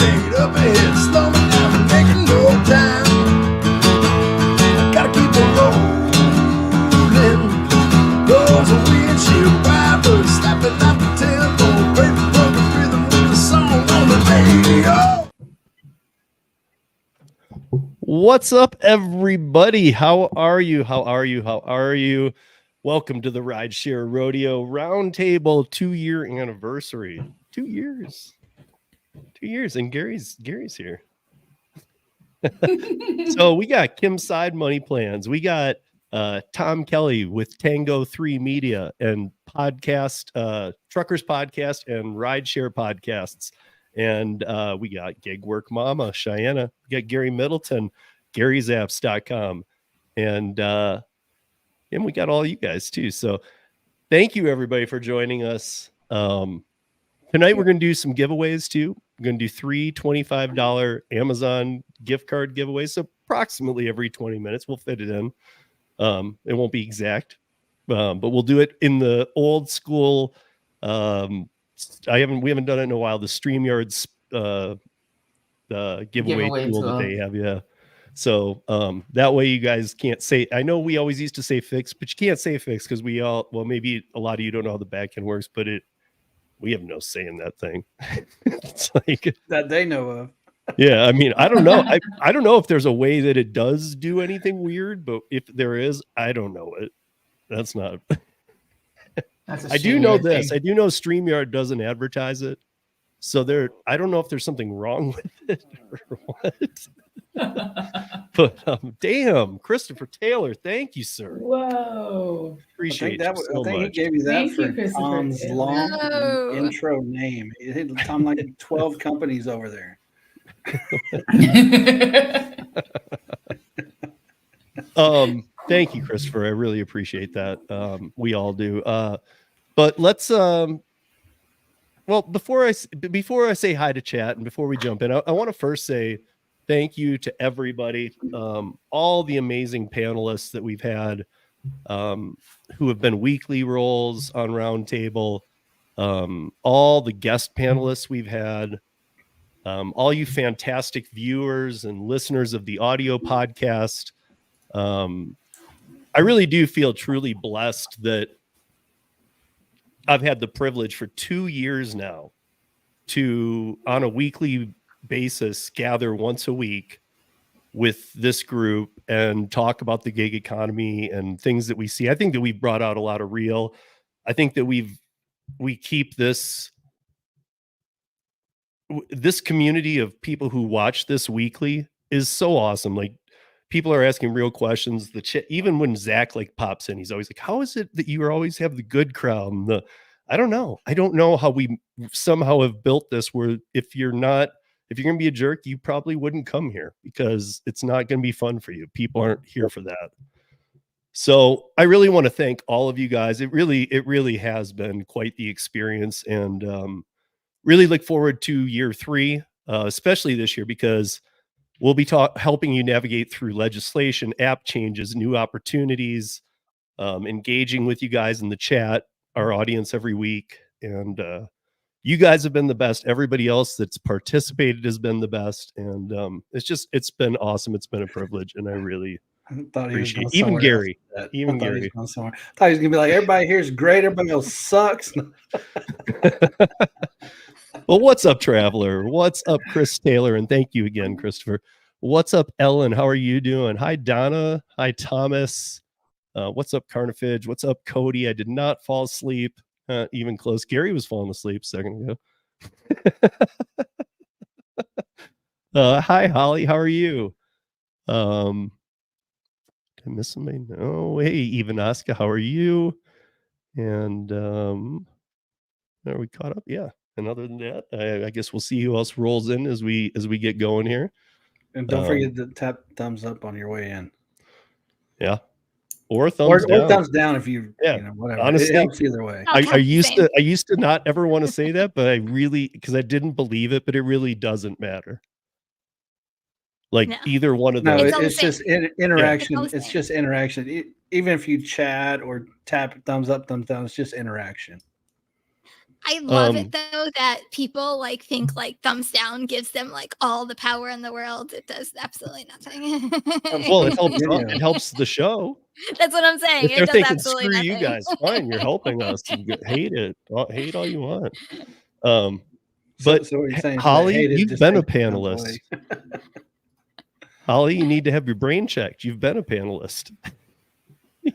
Fade up ahead, slow me down, I'm making no time. Gotta keep on rolling. Those are windshield wipers slapping out the tempo. Break the broken rhythm with a song on the radio. What's up, everybody? How are you? How are you? How are you? Welcome to the Rideshare Rodeo Roundtable 2-year anniversary. 2 years. 2 years, and Gary's here. So we got Kim Side Money Plans. We got Tom Kelly with Tango 3 Media and podcast, Truckers Podcast and Rideshare Podcasts. And we got Gig Work Mama, Cheyenne. We got Gary Middleton, Gary'sApps.com. And we got all you guys too. So thank you everybody for joining us. Tonight we're going to do some giveaways too. We're going to do 3 $25 Amazon gift card giveaways. So approximately every 20 minutes we'll fit it in. It won't be exact, but we'll do it in the old school. We haven't done it in a while. The StreamYard's the giveaway tool that they have. Yeah. So that way you guys can't say, I know we always used to say fix, but you can't say fix because maybe a lot of you don't know how the back end works, but we have no say in that thing. It's like that they know of. Yeah. I mean, I don't know. I don't know if there's a way that it does do anything weird, but if there is, I don't know it. That's not. I do know this. I do know StreamYard doesn't advertise it. So I don't know if there's something wrong with it or what. But damn, Christopher Taylor, thank you, sir. Whoa. Appreciate you so much. He gave you that for Tom's long intro name. It hit Tom like 12 companies over there. Thank you, Christopher. I really appreciate that. We all do. But let's before I say hi to chat and before we jump in, I want to first say thank you to everybody, all the amazing panelists that we've had, who have been weekly roles on Roundtable, all the guest panelists we've had, all you fantastic viewers and listeners of the audio podcast. I really do feel truly blessed that I've had the privilege for 2 years now to, on a weekly basis, gather once a week with this group and talk about the gig economy and things that we see. I think that we've brought out a lot of real. I think that we keep this community of people who watch this weekly is so awesome. Like, people are asking real questions. Even when Zach pops in, he's always like, "How is it that you always have the good crowd?" And I don't know how we somehow have built this where if you're going to be a jerk, you probably wouldn't come here because it's not going to be fun for you. People aren't here for that. So I really want to thank all of you guys. It really has been quite the experience, and really look forward to year 3, especially this year, because we'll be helping you navigate through legislation, app changes, new opportunities, engaging with you guys in the chat, our audience every week. And you guys have been the best. Everybody else that's participated has been the best. And it's been awesome. It's been a privilege. And I really appreciate it. Even Gary. Even Gary. I thought he was going to be like, everybody here is great. Everybody else sucks. Well, what's up, Traveler? What's up, Chris Taylor? And thank you again, Christopher. What's up, Ellen? How are you doing? Hi, Donna. Hi, Thomas. What's up, Carnifage? What's up, Cody? I did not fall asleep, even close. Gary was falling asleep a second ago. Hi, Holly. How are you? Did I miss somebody? No. Hey, Ivanaska. How are you? And are we caught up? Yeah. And other than that, I guess we'll see who else rolls in as we get going here. And don't forget to tap thumbs up on your way in. Yeah. Or thumbs down. Or thumbs down if whatever. Honestly, it helps either way. I used to not ever want to say that, but because I didn't believe it, but it really doesn't matter. Either one of them. No, it's just interaction. Yeah. It's just interaction. Even if you chat or tap thumbs up, thumbs down, it's just interaction. I love it though that people like think like thumbs down gives them like all the power in the world. It does absolutely nothing. Well, it helps the show. That's what I'm saying. If they're It does thinking, absolutely screw nothing. you guys, fine, you're helping us. Hate it. Hate all you want. But so what you're saying, Holly, you've been a panelist. Holly, you need to have your brain checked. You've been a panelist.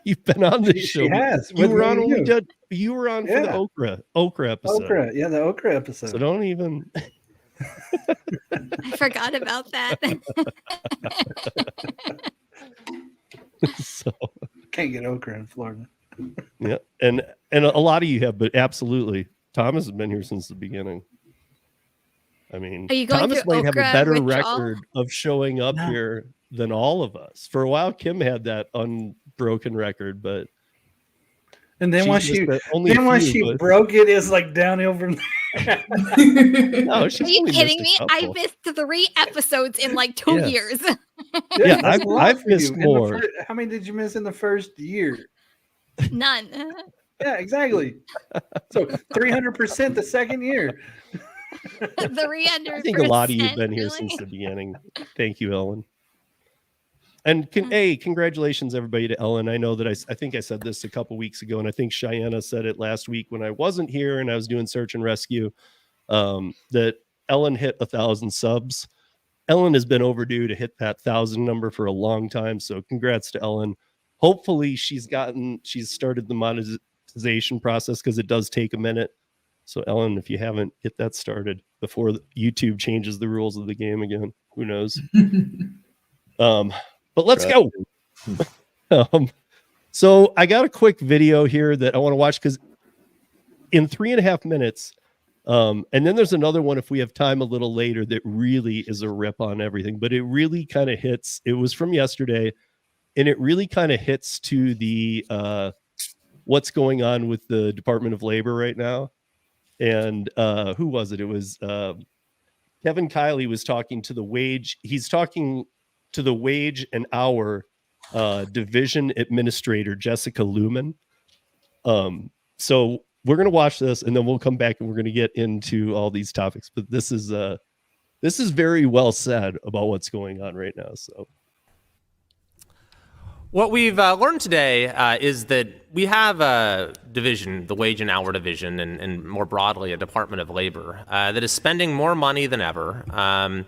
You've been on this show. She has. You were on for the okra episode. The okra episode. So don't even. I forgot about that. So can't get okra in Florida. Yeah, and a lot of you have, but absolutely, Thomas has been here since the beginning. I mean, Thomas might have a better record of showing up here than all of us. For a while, Kim had that unbroken record, but then once she broke it, it's like downhill from there. No, are you kidding me? I missed 3 episodes in like 2 years. Yeah, I've missed more. How many did you miss in the first year? None. Yeah, exactly. So 300% the second year. 300%. I think a lot of you have been here since the beginning. Thank you, Ellen. And congratulations, everybody, to Ellen. I know that I think I said this a couple weeks ago, and I think Cheyenne said it last week when I wasn't here and I was doing search and rescue, that Ellen hit 1,000 subs. Ellen has been overdue to hit that 1,000 number for a long time. So congrats to Ellen. Hopefully she's started the monetization process, because it does take a minute. So Ellen, if you haven't, get that started before YouTube changes the rules of the game again. Who knows? But let's go. So I got a quick video here that I want to watch, because in 3.5 minutes, and then there's another one if we have time a little later that really is a rip on everything, but it really kind of hits. It was from yesterday, and it really kind of hits to the what's going on with the Department of Labor right now. And who was it? It was Kevin Kiley was talking to the wage. He's talking to the wage and hour division administrator, Jessica Lumen. So we're going to watch this, and then we'll come back and we're going to get into all these topics. But this is very well said about what's going on right now. So what we've learned today is that we have a division, the Wage and Hour Division, and more broadly, a Department of Labor that is spending more money than ever,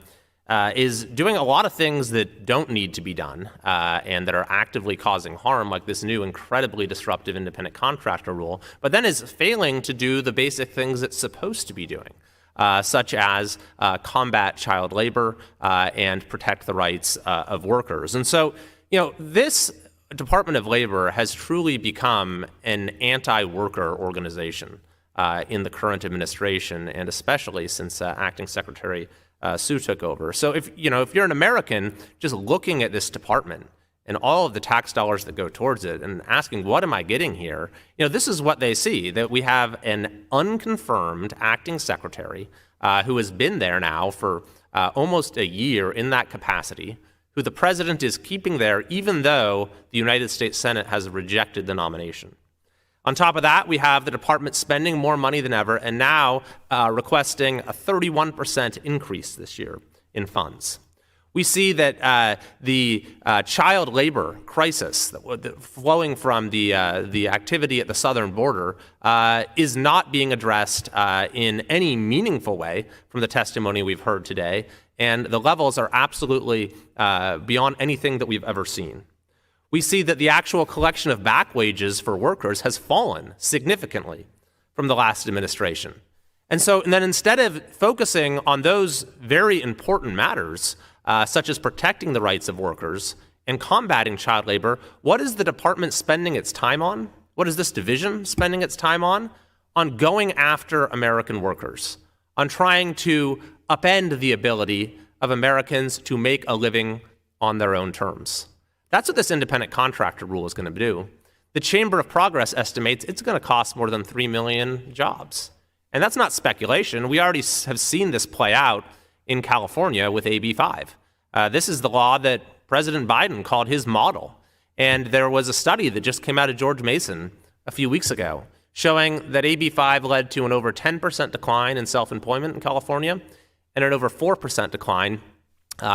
is doing a lot of things that don't need to be done and that are actively causing harm, like this new incredibly disruptive independent contractor rule, but then is failing to do the basic things it's supposed to be doing, such as combat child labor and protect the rights of workers. And so, this Department of Labor has truly become an anti-worker organization in the current administration, and especially since Acting Secretary Sue took over. So if you're an American just looking at this department and all of the tax dollars that go towards it and asking, what am I getting here? This is what they see, that we have an unconfirmed acting secretary who has been there now for almost a year in that capacity, who the president is keeping there even though the United States Senate has rejected the nomination. On top of that, we have the department spending more money than ever and now requesting a 31% increase this year in funds. We see that the child labor crisis flowing from the activity at the southern border is not being addressed in any meaningful way from the testimony we've heard today, and the levels are absolutely beyond anything that we've ever seen. We see that the actual collection of back wages for workers has fallen significantly from the last administration. And then instead of focusing on those very important matters, such as protecting the rights of workers and combating child labor, what is the department spending its time on? What is this division spending its time on? On going after American workers, on trying to upend the ability of Americans to make a living on their own terms. That's what this independent contractor rule is going to do. The Chamber of Progress estimates it's going to cost more than 3 million jobs. And that's not speculation. We already have seen this play out in California with AB 5. This is the law that President Biden called his model. And there was a study that just came out of George Mason a few weeks ago showing that AB5 led to an over 10% decline in self-employment in California and an over 4% decline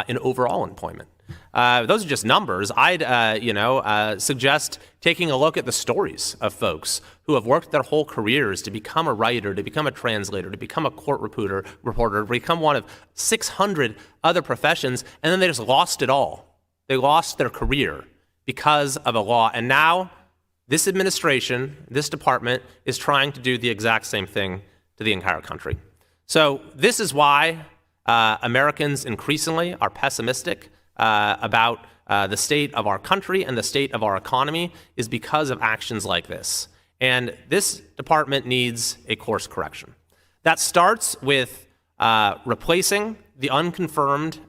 in overall employment. Those are just numbers. I'd suggest taking a look at the stories of folks who have worked their whole careers to become a writer, to become a translator, to become a court reporter, to become one of 600 other professions, and then they just lost it all. They lost their career because of a law. And now this administration, this department, is trying to do the exact same thing to the entire country. So this is why Americans increasingly are pessimistic about the state of our country and the state of our economy, is because of actions like this. And this department needs a course correction. That starts with replacing the unconfirmed,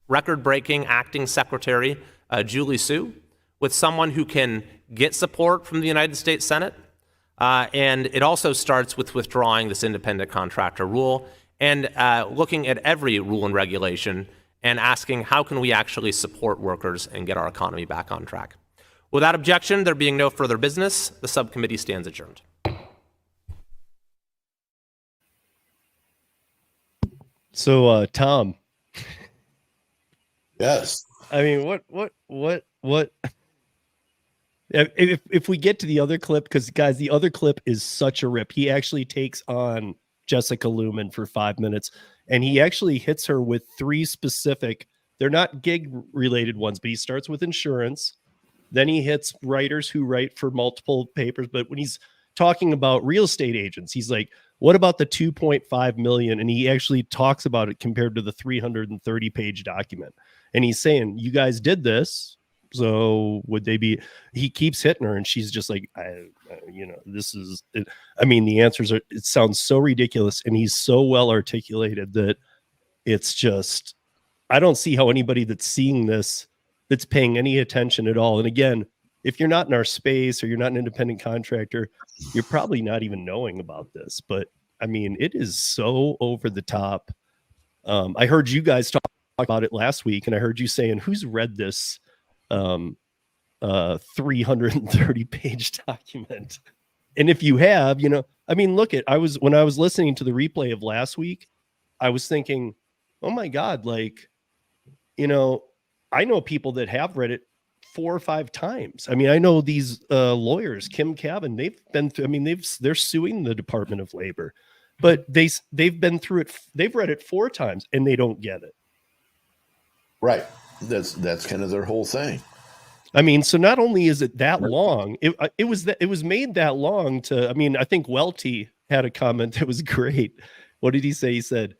record-breaking acting secretary, Julie Su, with someone who can get support from the United States Senate. And it also starts with withdrawing this independent contractor rule and looking at every rule and regulation and asking, how can we actually support workers and get our economy back on track? Without objection, there being no further business, the subcommittee stands adjourned. So, Tom. Yes. I mean, what? If we get to the other clip, because guys, the other clip is such a rip. He actually takes on Jessica Lumen for 5 minutes, and he actually hits her with 3 specific, they're not gig related ones, but he starts with insurance. Then he hits writers who write for multiple papers. But when he's talking about real estate agents, he's like, what about the 2.5 million? And he actually talks about it compared to the 330 page document. And he's saying, you guys did this. So would they be, he keeps hitting her and she's just like, this is, it. I mean, the answers are, it sounds so ridiculous. And he's so well articulated that it's just, I don't see how anybody that's seeing this, that's paying any attention at all. And again, if you're not in our space or you're not an independent contractor, you're probably not even knowing about this. But I mean, it is so over the top. I heard you guys talk about it last week, and I heard you saying, who's read this 330 page document? And if you have, I mean, look at, when I was listening to the replay of last week, I was thinking, oh my God, like, I know people that have read it 4 or 5 times. I mean, I know these lawyers, Kim Cabin, they've been through, I mean, they're suing the Department of Labor, but they've been through it. They've read it 4 times and they don't get it. Right. That's kind of their whole thing. I mean, so not only is it that long, it was made that long to, I mean, I think Welty had a comment that was great. What did he say? He said,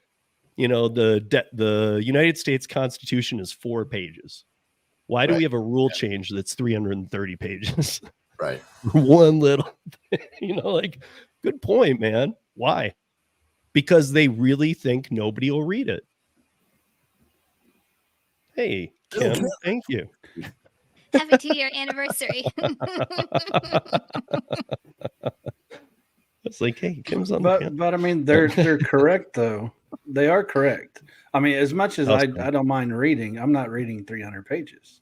the United States Constitution is 4 pages. Why do we have a rule change that's 330 pages? Right. One little, like, good point, man. Why? Because they really think nobody will read it. Hey, Kim, thank you. Happy 2-year anniversary. It's like, hey, Kim's on but I mean, they're correct though. They are correct. I mean, as much as I don't mind reading, I'm not reading 300 pages.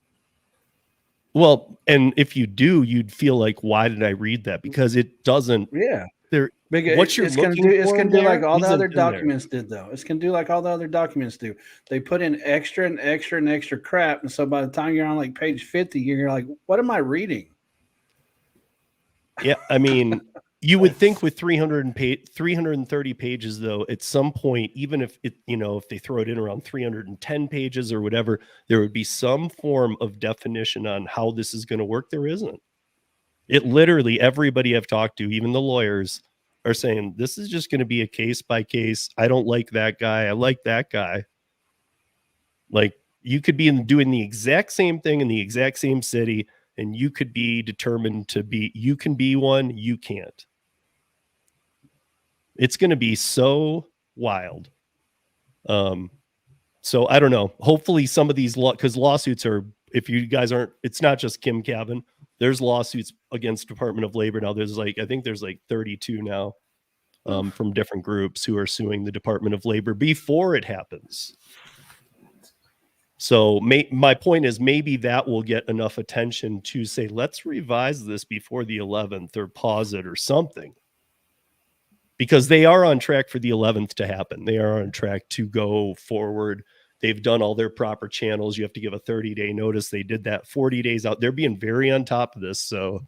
Well, and if you do, you'd feel like, why did I read that? Because it doesn't. Yeah. What you're looking for, it's going to do like all the other there. documents did, though. It's going to do like all the other documents do. They put in extra and extra and extra crap, and so by the time you're on like page 50, you're like, "What am I reading?" Yeah, I mean, you would think with 330 pages, though, at some point, even if it, if they throw it in around 310 pages or whatever, there would be some form of definition on how this is going to work. There isn't. It literally, everybody I've talked to, even the lawyers, are saying this is just going to be a case by case. I don't like that guy. I like that guy. Like, you could be doing the exact same thing in the exact same city, and you could be determined to be, you can be one, you can't. It's going to be so wild. So I don't know. Hopefully some of these because lawsuits are, if you guys aren't, it's not just Kim Cabin. There's lawsuits against Department of Labor now. I think there's like 32 now from different groups who are suing the Department of Labor before it happens. So my point is, maybe that will get enough attention to say, let's revise this before the 11th or pause it or something. because they are on track for the 11th to happen. They are on track to go forward. They've done all their proper channels. You have to give a 30-day notice. They did that 40 days out. They're being very on top of this. So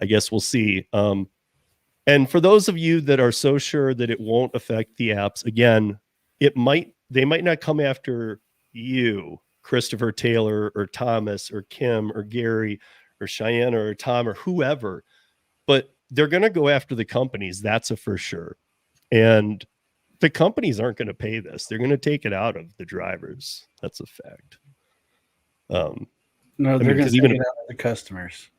I guess we'll see. And for those of you that are so sure that it won't affect the apps, again, they might not come after you, Christopher Taylor or Thomas or Kim or Gary or Cheyenne or Tom or whoever, but they're going to go after the companies. That's a for sure. And the companies aren't going to pay this. They're going to take it out of the drivers. That's a fact. No, they're going to take it out of the customers.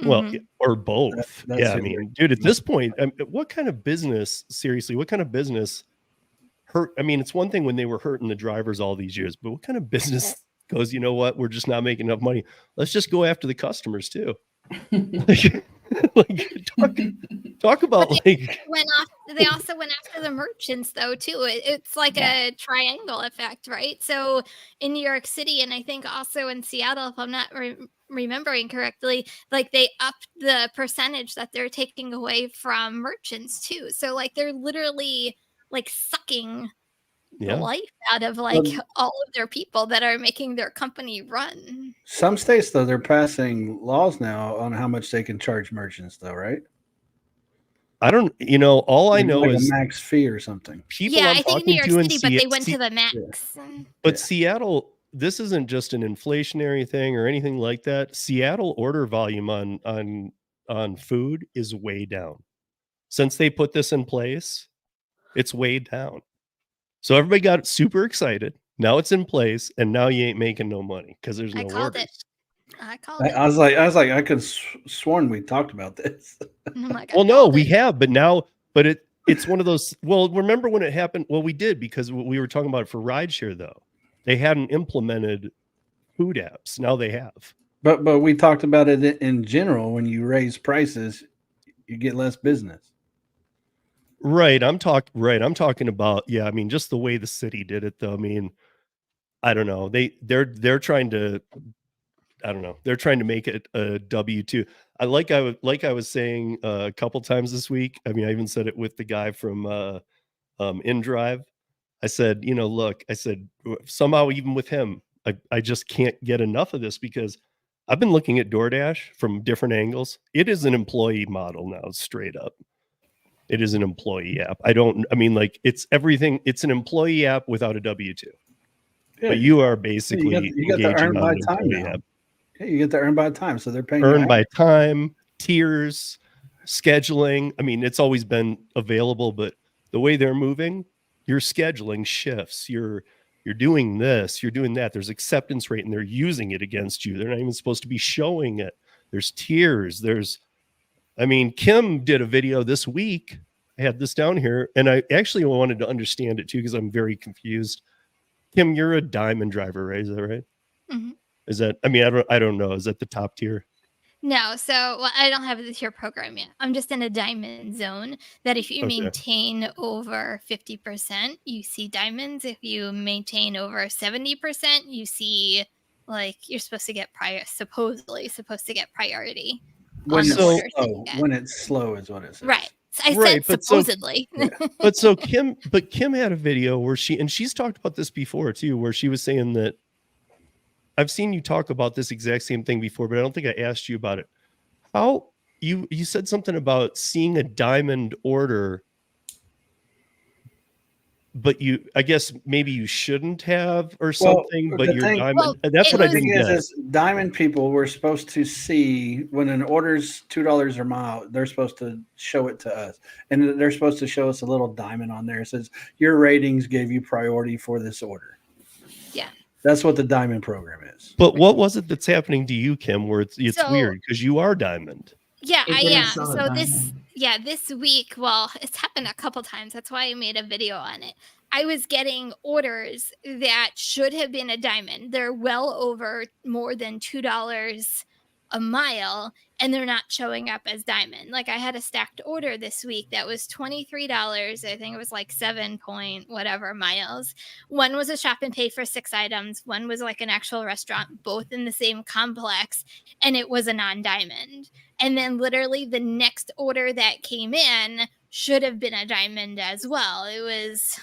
Well, or both. That's yeah, I mean, dude, at this point, what kind of business, seriously, what kind of business hurt? I mean, it's one thing when they were hurting the drivers all these years, but what kind of business goes, you know what, we're just not making enough money. Let's just go after the customers too. Talk about they also went after the merchants though too. It's like a triangle effect, right? So in New York City, and I think also in Seattle, if I'm not remembering correctly, like they upped the percentage that they're taking away from merchants too. So like they're literally like sucking the life out of like all of their people that are making their company run. Some states though, they're passing laws now on how much they can charge merchants though, right? I don't, all I know like is a max fee or something. People I think New York City, but they went to the max. But Seattle, this isn't just an inflationary thing or anything like that. Seattle order volume on food is way down. Since they put this in place, it's way down. So everybody got super excited. Now it's in place, and now you ain't making no money because there's no orders. I called it. I was like, I could sworn we talked about this. Well, no, we have, but it's one of those. Well, remember when it happened? Well, we did because we were talking about it for Rideshare though. They hadn't implemented food apps. Now they have. But we talked about it in general. When you raise prices, you get less business. Right. I'm talking about, I mean, just the way the city did it though. I mean, I don't know. They're trying to, I don't know. They're trying to make it a W-2. I was saying a couple times this week. I mean, I even said it with the guy from InDrive. I said, look, I said, somehow even with him, I just can't get enough of this because I've been looking at DoorDash from different angles. It is an employee model now, straight up. It is an employee app. It's everything. It's an employee app without a W-2. Yeah, but you are basically you got to earn by time now. Yeah, you get to earn by time. So they're paying earn by time, tiers, scheduling. I mean, it's always been available, but the way they're moving, you're scheduling shifts. You're doing this, you're doing that. There's acceptance rate and they're using it against you. They're not even supposed to be showing it. There's tiers. Kim did a video this week. I had this down here and I actually wanted to understand it too, because I'm very confused. Kim, you're a diamond driver, right? Is that right? Mm-hmm. Is that, I don't know. Is that the top tier? No, I don't have the tier program yet. I'm just in a diamond zone that if you maintain over 50%, you see diamonds. If you maintain over 70%, you see like you're supposed to get supposedly supposed to get priority. When it's slow is what it says. Right. I said supposedly. But Kim had a video where she's talked about this before too, where she was saying that I've seen you talk about this exact same thing before, but I don't think I asked you about it. How you said something about seeing a diamond order, but I guess maybe you shouldn't have or something, but you're diamond. That's what I didn't get. Diamond people were supposed to see when an order's $2 or more, they're supposed to show it to us. And they're supposed to show us a little diamond on there. It says your ratings gave you priority for this order. Yeah. That's what the diamond program is. But what was it that's happening to you, Kim, where it's weird because you are diamond? Yeah, I am. So this week, well, it's happened a couple times. That's why I made a video on it. I was getting orders that should have been a diamond. They're well over more than $2 a mile, and they're not showing up as diamond. Like I had a stacked order this week that was $23. I think it was like 7 point whatever miles. One was a shop and pay for 6 items. One was like an actual restaurant, both in the same complex, and it was a non-diamond. And then literally the next order that came in should have been a diamond as well. It was,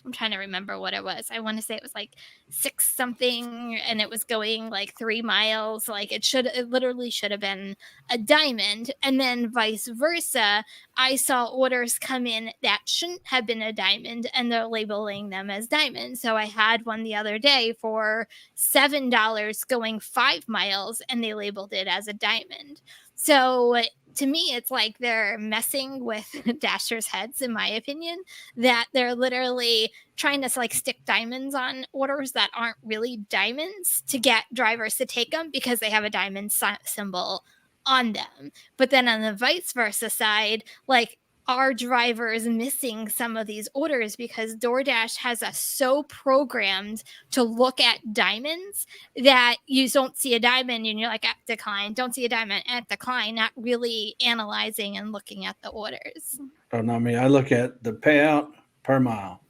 I'm trying to remember what it was. I want to say it was like 6 something, and it was going like 3 miles. Like it literally should have been a diamond. And then vice versa, I saw orders come in that shouldn't have been a diamond, and they're labeling them as diamonds. So I had one the other day for $7 going 5 miles, and they labeled it as a diamond. So to me, it's like they're messing with dashers' heads, in my opinion, that they're literally trying to like stick diamonds on orders that aren't really diamonds to get drivers to take them because they have a diamond symbol on them. But then on the vice versa side, like, are drivers missing some of these orders because DoorDash has us so programmed to look at diamonds that you don't see a diamond and you're like, at decline, don't see a diamond, at decline, not really analyzing and looking at the orders. Oh, no, I mean, I look at the payout per mile.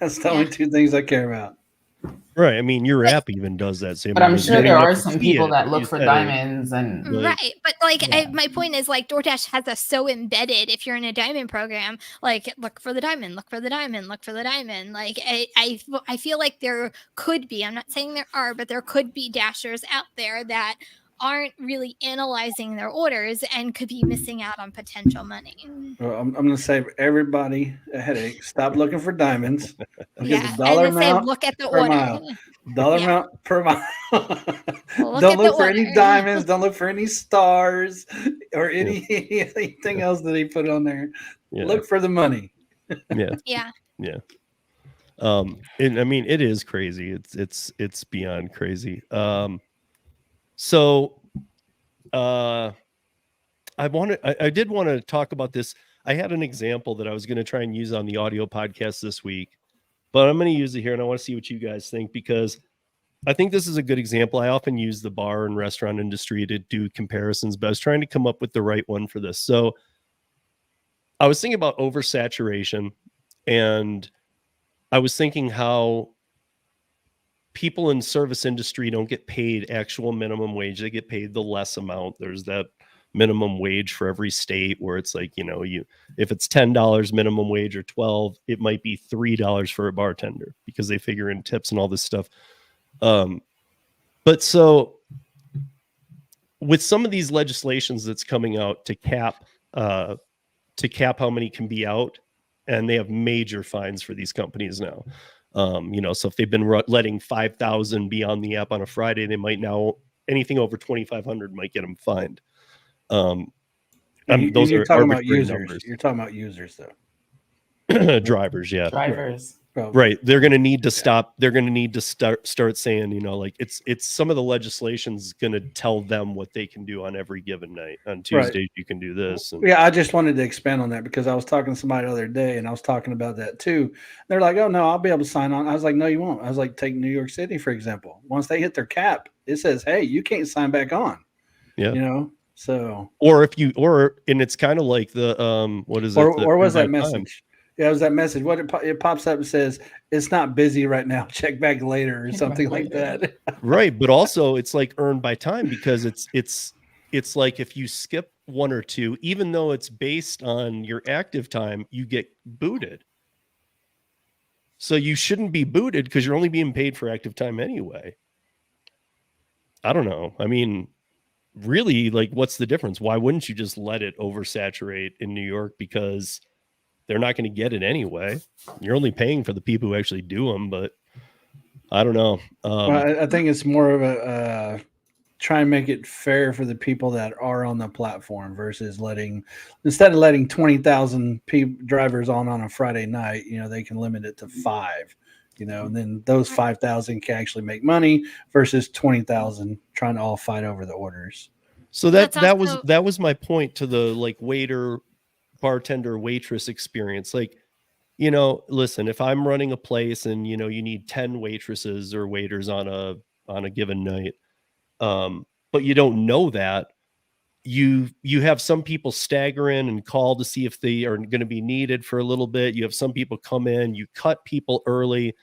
That's the only 2 things I care about. Right. I mean, your app even does that same. But I'm sure there are some people that look for diamonds and right. But like, my point is like DoorDash has us so embedded. If you're in a diamond program, like look for the diamond, look for the diamond, look for the diamond. Like I feel like there could be. I'm not saying there are, but there could be dashers out there that aren't really analyzing their orders and could be missing out on potential money. Well, I'm going to save everybody a headache. Stop looking for diamonds. Look Yeah, at the dollar amount look at the per order. mile. Dollar amount per mile. Look Don't look for order. any diamonds. Don't look for any stars or anything else that he put on there. Yeah. Look for the money. Yeah. And I mean, it is crazy. It's beyond crazy. So I did want to talk about this. I had an example that I was going to try and use on the audio podcast this week, but I'm going to use it here and I want to see what you guys think, because I think this is a good example. I often use the bar and restaurant industry to do comparisons, but I was trying to come up with the right one for this. So I was thinking about oversaturation, and I was thinking how people in service industry don't get paid actual minimum wage. They get paid the less amount. There's that minimum wage for every state where it's like, if it's $10 minimum wage or 12, it might be $3 for a bartender because they figure in tips and all this stuff. But so with some of these legislations that's coming out to cap how many can be out, and they have major fines for these companies now. So if they've been letting 5,000 be on the app on a Friday, they might now, anything over 2,500 might get them fined. Those you're are talking about users. Numbers. You're talking about users, though. Drivers, yeah. drivers. Right. They're going to need to stop. They're going to need to start saying, like it's some of the legislation's going to tell them what they can do on every given night. On Tuesdays, you can do this. And, I just wanted to expand on that because I was talking to somebody the other day and I was talking about that too. They're like, oh, no, I'll be able to sign on. I was like, no, you won't. I was like, take New York City, for example. Once they hit their cap, it says, hey, you can't sign back on. Yeah. So. And it's kind of like the, what is it? Or was that message? Time. Yeah, it was that message. What it pops up and says, it's not busy right now. Check back later or something like that. Right. But also it's like earned by time, because it's like if you skip 1 or 2, even though it's based on your active time, you get booted. So you shouldn't be booted because you're only being paid for active time anyway. I don't know. I mean, really, like, what's the difference? Why wouldn't you just let it oversaturate in New York? Because they're not going to get it anyway. You're only paying for the people who actually do them, but I don't know. I think it's more of a try and make it fair for the people that are on the platform versus instead of letting 20,000 drivers on a Friday night, they can limit it to 5, and then those 5,000 can actually make money versus 20,000 trying to all fight over the orders. So that was my point to the like waiter, bartender, waitress experience. Like, listen, if I'm running a place and you need 10 waitresses or waiters on a given night, but you don't know that, you have some people stagger in and call to see if they are going to be needed for a little bit. You have some people come in, you cut people early,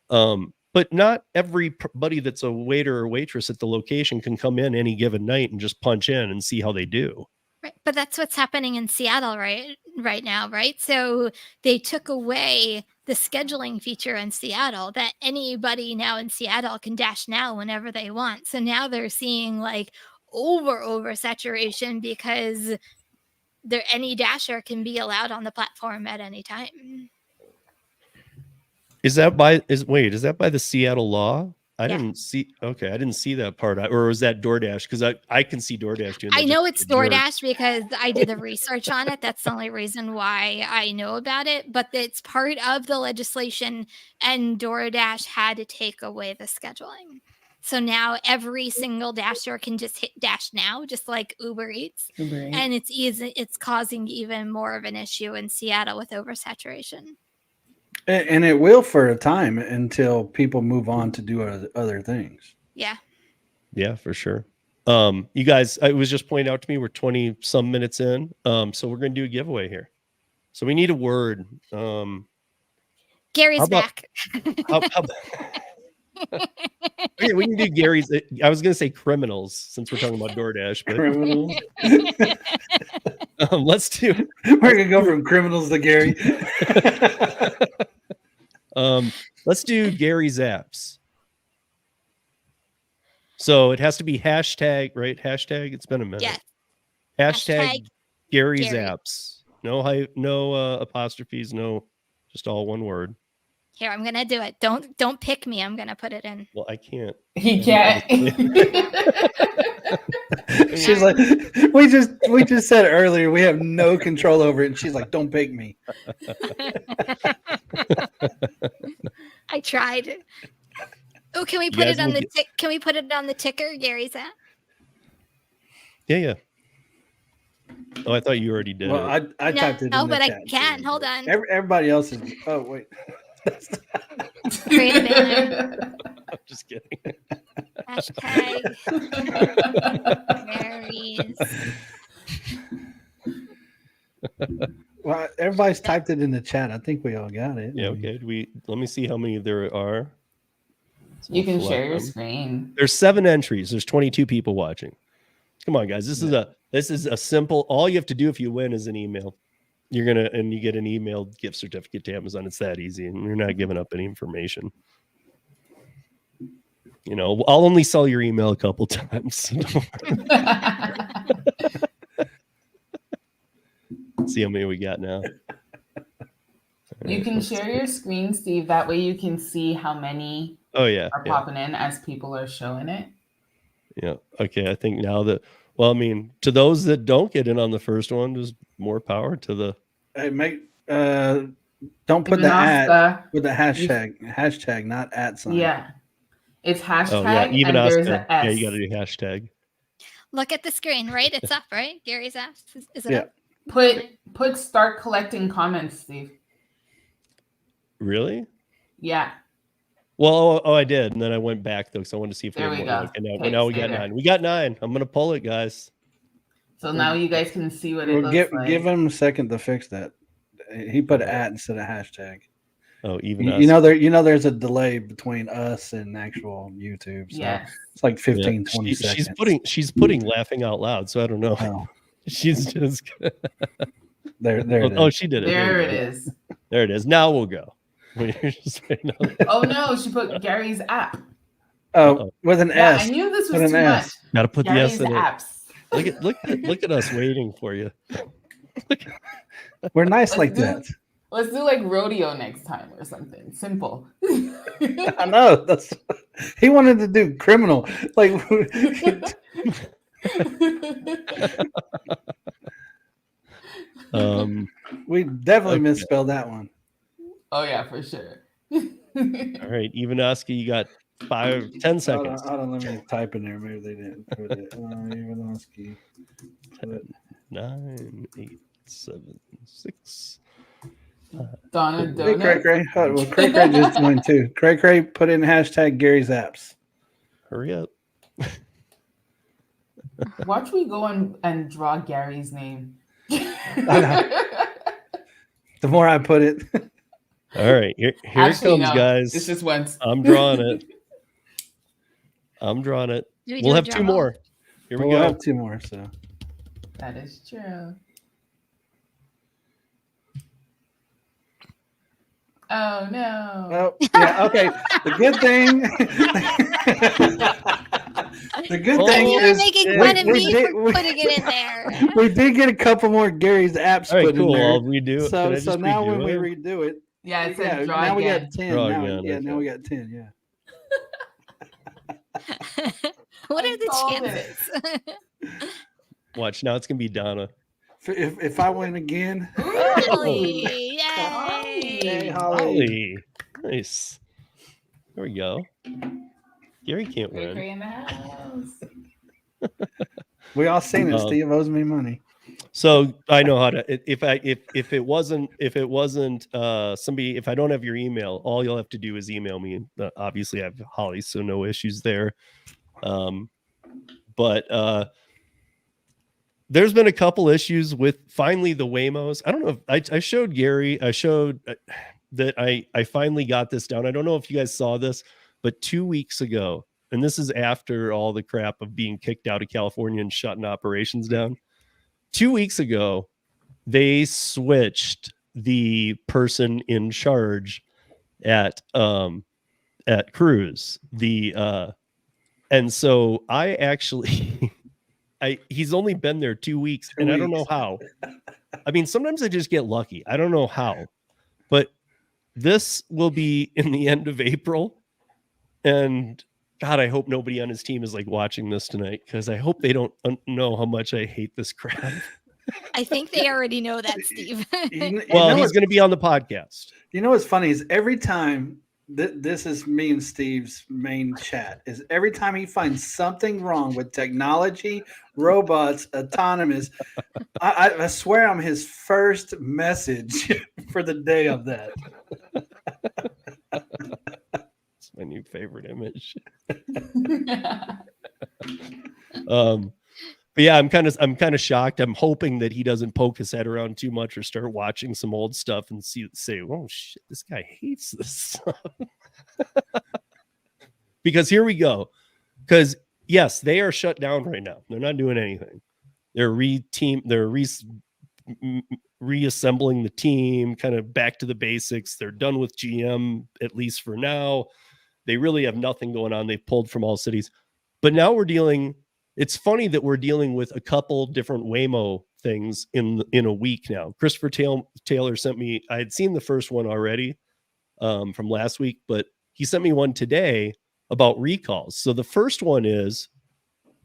but not everybody that's a waiter or waitress at the location can come in any given night and just punch in and see how they do. Right. But that's what's happening in Seattle right now, right? So they took away the scheduling feature in Seattle that anybody now in Seattle can dash now whenever they want. So now they're seeing like oversaturation because any dasher can be allowed on the platform at any time. Is that by the Seattle law? I Yeah. didn't see. Okay, I didn't see that part. Or was that DoorDash? Because I can see DoorDash doing that. I know it's DoorDash because I did the research on it. That's the only reason why I know about it. But it's part of the legislation, and DoorDash had to take away the scheduling. So now every single dasher can just hit dash now, just like Uber Eats. And it's causing even more of an issue in Seattle with oversaturation. And it will for a time until people move on to do other things. Yeah. Yeah, for sure. You guys, it was just pointed out to me we're 20 some minutes in. So we're going to do a giveaway here. So we need a word. Gary's back. Okay, we can do Gary's. I was going to say criminals since we're talking about DoorDash, but Criminals. let's do. We're going to go from criminals to Gary. Let's do Gary's apps. So it has to be hashtag, right? Hashtag. It's been a minute. Yes. Hashtag Gary's Gary. apps. No apostrophes. No, just all one word. Here, I'm gonna do it. Don't pick me. I'm gonna put it in. Well, I can't. He can't. She's like, we just said earlier we have no control over it, and she's like, don't pick me. I tried. Oh, can we put it on the Can we put it on the ticker, Gary's app? Yeah. Oh, I thought you already did. Well, I typed it in the but chat. I can't. Hold on. Everybody else is. Oh wait. Create a banner. I'm just kidding. Hashtag Gary's. Well, everybody's typed it in the chat. I think we all got it. Yeah. Okay. Let me see how many there are. So You can we'll share your them. screen. There's 7 entries. There's 22 people watching. Come on, guys. This is a simple. All you have to do if you win is an email. You get an email gift certificate to Amazon. It's that easy, and you're not giving up any information. I'll only sell your email a couple times. See how many we got now. You can share your screen, Steve. That way you can see how many are popping in as people are showing it. Yeah. Okay. I think now that, to those that don't get in on the first one, just more power to the. Hey, don't put the at with the hashtag, not at sign. Yeah. It's hashtag. Oh, yeah. Even and there's us. an S. Yeah, you got to do hashtag. Look at the screen, right? It's up, right? Gary's app. Is it up? Put start collecting comments, Steve. Really? Yeah. Well, I did, and then I went back though because I wanted to see if There we more. go. Okay, now we got 9. We got 9. I'm gonna pull it, guys. So now you guys can see what it looks like. Give him a second to fix that. He put at instead of hashtag. Oh, even there's a delay between us and actual YouTube. So it's like 15, 20 seconds. She's putting laughing out loud, so I don't know. Oh. She's just there. It oh, is. she did it. There it is. There it is. Now we'll go. Oh no, she put Gary's app. Oh, with an S. I knew this was too much. Got to put Gary's the S in apps. it. Look at us waiting for you. We're nice like that. Let's do like Rodeo next time or something simple. I know. He wanted to do criminal. Like we definitely misspelled that one. Oh yeah, for sure. All right, Ivanovsky, you got 10 seconds. Hold on, let me type in there. Maybe they didn't put it. Ivanovsky. 10, 9, 8, 7, 6. Donna Hey, Donut. Cray. Well, Cray just joined too. Cray put in hashtag Gary's apps. Hurry up. Watch me go and draw Gary's name. The more I put it. All right, here Actually, it comes, guys. It's just once. I'm drawing it. We'll have 2 more. Here we We'll go. have 2 more. So That is true. Oh no. Oh, yeah, okay. The good thing the good thing You were is making fun of me for putting it in there. we did get a couple more Gary's apps All right, put cool. in there. I'll redo it. Can I So just now redo when we it? redo it, Yeah, it says draw now again. we got 10. Draw Now, again, yeah, okay. now we got 10, yeah. What I are the called chances? Watch, now it's gonna be Donna. If I win again, Holly, yay! hey, Holly. Holly. Nice. There we go. Gary can't Cray win. cray in the house. We all seen it. Steve owes me money. So I know how to. If it wasn't somebody, if I don't have your email, all you'll have to do is email me. Obviously, I have Holly, so no issues there. But there's been a couple issues with finally the Waymos. I don't know if I showed Gary. I showed that I finally got this down. I don't know if you guys saw this, but 2 weeks ago, and this is after all the crap of being kicked out of California and shutting operations down. 2 weeks ago, they switched the person in charge at Cruise. And so I actually he's only been there 2 weeks, and I don't know how. I mean, sometimes I just get lucky. I don't know how, but this will be in the end of April, and God, I hope nobody on his team is like watching this tonight, because I hope they don't know how much I hate this crap. I think they already know that, Steve. Well, he's going to be on the podcast. You know what's funny is every time this is me and Steve's main chat is every time he finds something wrong with technology, robots, autonomous. I swear I'm his first message for the day of that. It's my new favorite image. But yeah, I'm kind of shocked. I'm hoping that he doesn't poke his head around too much or start watching some old stuff and say, "Oh shit, this guy hates this stuff." Because here we go. Because yes, they are shut down right now. They're not doing anything. They're reassembling the team, kind of back to the basics. They're done with GM, at least for now. They really have nothing going on. They've pulled from all cities. But now it's funny that we're dealing with a couple different Waymo things in a week now. Christopher Taylor sent me, I had seen the first one already from last week, but he sent me one today about recalls. So the first one is,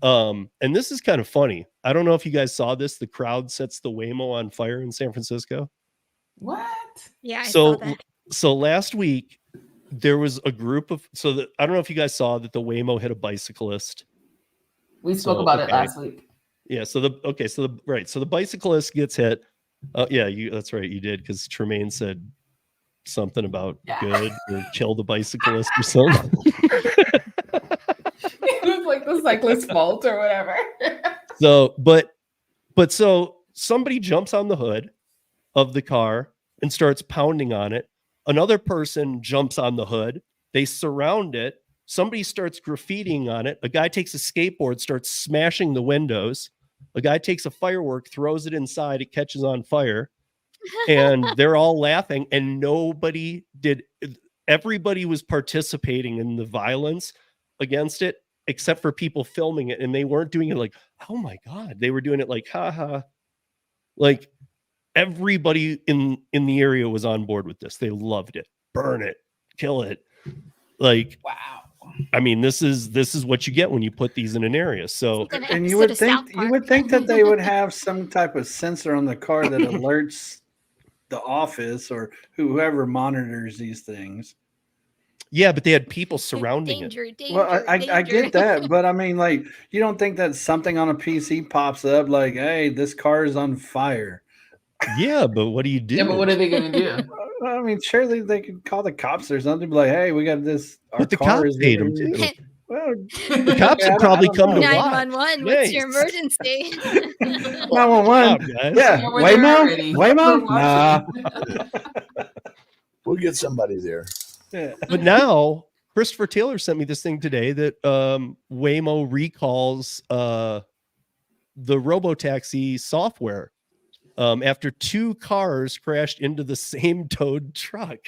and this is kind of funny. I don't know if you guys saw this. The crowd sets the Waymo on fire in San Francisco. What? Yeah, I saw that. So last week there was a group of, I don't know if you guys saw that the Waymo hit a bicyclist. We spoke about it last week. Yeah. So the bicyclist gets hit. Yeah, that's right. You did, because Tremaine said something about good or kill the bicyclist or something. It was like the cyclist's fault or whatever. So, so somebody jumps on the hood of the car and starts pounding on it. Another person jumps on the hood. They surround it. Somebody starts graffitiing on it. A guy takes a skateboard, starts smashing the windows. A guy takes a firework, throws it inside. It catches on fire. And they're all laughing. And everybody was participating in the violence against it, except for people filming it. And they weren't doing it like, oh my God. They were doing it like, haha. Like everybody in the area was on board with this. They loved it. Burn it. Kill it. Like, wow. I mean, this is what you get when you put these in an area. So, and you would think that they would have some type of sensor on the car that alerts the office or whoever monitors these things. Yeah, but they had people surrounding it. Well, I get that, but I mean, like, you don't think that something on a PC pops up like, "Hey, this car is on fire." Yeah, but what do you do? Yeah, but what are they going to do? I mean, surely they could call the cops or something. Be like, "Hey, we got this." But the cops hate them too. Well, the cops would probably come to 911. What's your emergency? 911. Yeah, Waymo. Nah. We'll get somebody there. Yeah. But now Christopher Taylor sent me this thing today that Waymo recalls the robotaxi software after 2 cars crashed into the same towed truck.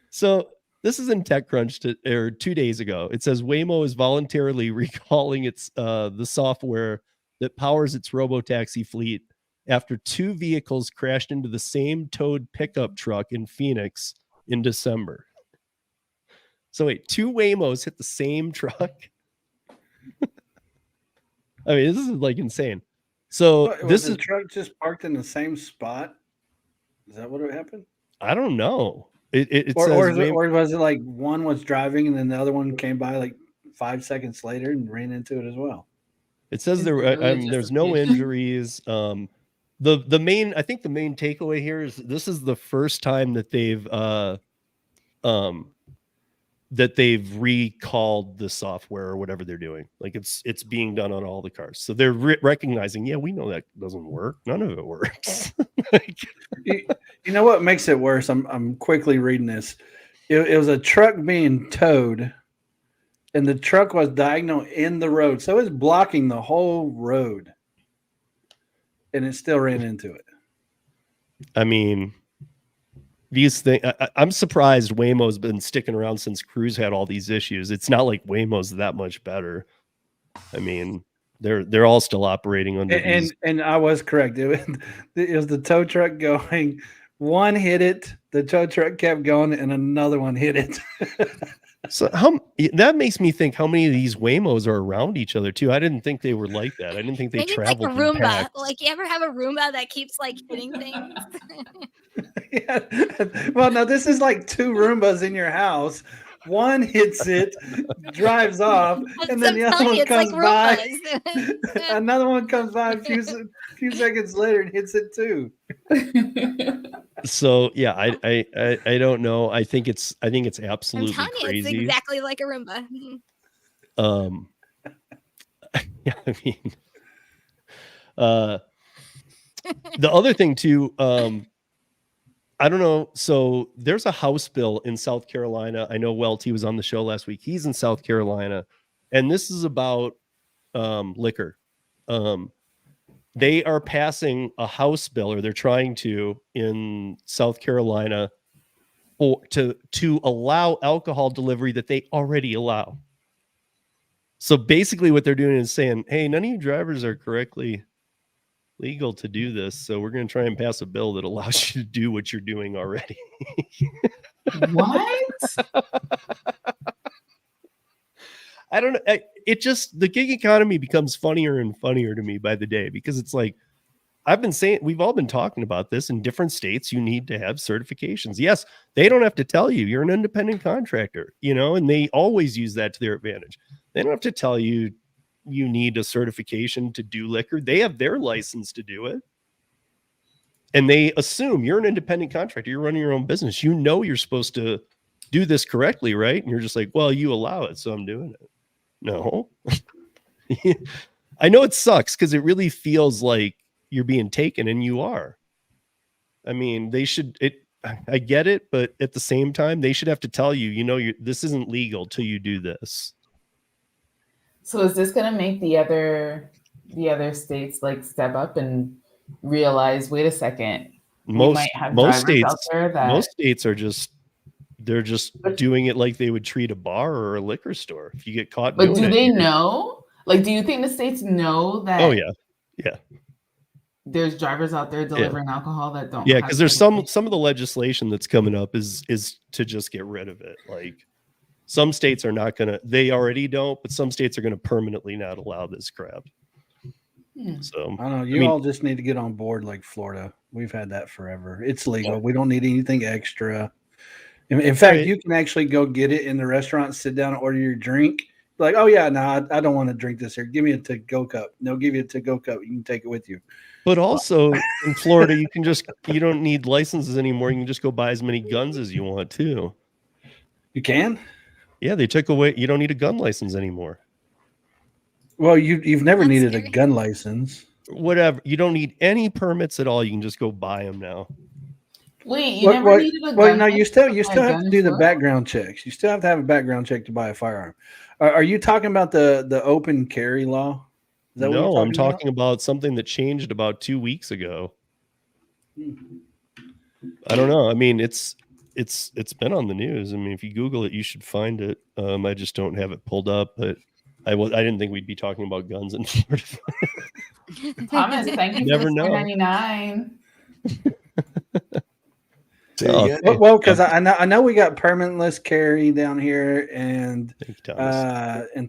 So this is in TechCrunch 2 days ago. It says Waymo is voluntarily recalling its the software that powers its robotaxi fleet after 2 vehicles crashed into the same towed pickup truck in Phoenix in December. So wait, 2 Waymos hit the same truck? I mean, this is like insane. So was the truck just parked in the same spot? Is that what happened? I don't know. It or, says or was it like one was driving and then the other one came by like 5 seconds later and ran into it as well? It says there's no injuries. The main takeaway here is this is the first time that they've recalled the software or whatever they're doing. Like it's being done on all the cars. So they're recognizing, yeah, we know that doesn't work. None of it works. You know what makes it worse? I'm quickly reading this. It was a truck being towed, and the truck was diagonal in the road, so it's blocking the whole road, and it still ran into it. I mean, these things. I'm surprised Waymo's been sticking around since Cruise had all these issues. It's not like Waymo's that much better. I mean, they're all still operating under these. And I was correct. It was the tow truck going. One hit it, the tow truck kept going, and another one hit it. So that makes me think how many of these Waymos are around each other too. I didn't think they were like that. I didn't think they traveled. Like a Roomba. Like, you ever have a Roomba that keeps like hitting things? Yeah. Well, no, this is like 2 Roombas in your house. One hits it, drives off, and then the other one comes by. Another one comes by a few seconds later and hits it too. So yeah, I don't know. I think it's absolutely crazy. It's exactly like a Roomba. Yeah, I mean, the other thing too. I don't know. So there's a House bill in South Carolina. I know Welty was on the show last week. He's in South Carolina, and this is about liquor. They are passing a House bill, or they're trying to, in South Carolina, to allow alcohol delivery that they already allow. So basically what they're doing is saying, hey, none of you drivers are correctly legal to do this, so we're going to try and pass a bill that allows you to do what you're doing already. What? I don't know. It just, the gig economy becomes funnier and funnier to me by the day, because it's like, I've been saying, we've all been talking about this. In different states, you need to have certifications. Yes, they don't have to tell you you're an independent contractor, and they always use that to their advantage. They don't have to tell you you need a certification to do liquor. They have their license to do it. And they assume you're an independent contractor. You're running your own business. You're supposed to do this correctly, right? And you're just like, well, you allow it, so I'm doing it. No. I know it sucks because it really feels like you're being taken, and you are. I mean, I get it, but at the same time, they should have to tell you, this isn't legal till you do this. So is this going to make the other states like step up and realize, wait a second, most states are just doing it like they would treat a bar or a liquor store. If you get caught, but do they know? Like, do you think the states know that? Oh yeah. There's drivers out there delivering alcohol that don't. Yeah, because there's some of the legislation that's coming up is to just get rid of it. Like, some states are not gonna. They already don't, but some states are gonna permanently not allow this crap. So I don't know. All just need to get on board like Florida. We've had that forever. It's legal. We don't need anything extra. In fact, you can actually go get it in the restaurant, sit down and order your drink. Like, oh yeah, no, I don't want to drink this here. Give me a to-go cup. They'll give you a to-go cup. You can take it with you. But also in Florida, you don't need licenses anymore. You can just go buy as many guns as you want too. You can? Yeah, they took away. You don't need a gun license anymore. Well, you've never needed a gun license. Whatever. You don't need any permits at all. You can just go buy them now. Wait, you never needed a gun? No, you still have to do the book? background checks. You still have to have a background check to buy a firearm. Are you talking about the open carry law? Is that what you're I'm talking about something that changed about 2 weeks ago. I don't know. I mean, it's been on the news. I mean, if you Google it, you should find it. I just don't have it pulled up, but I didn't think we'd be talking about guns in Florida. Thomas, thank you Never for the know. $4.99. Well, because I know we got permitless carry down here and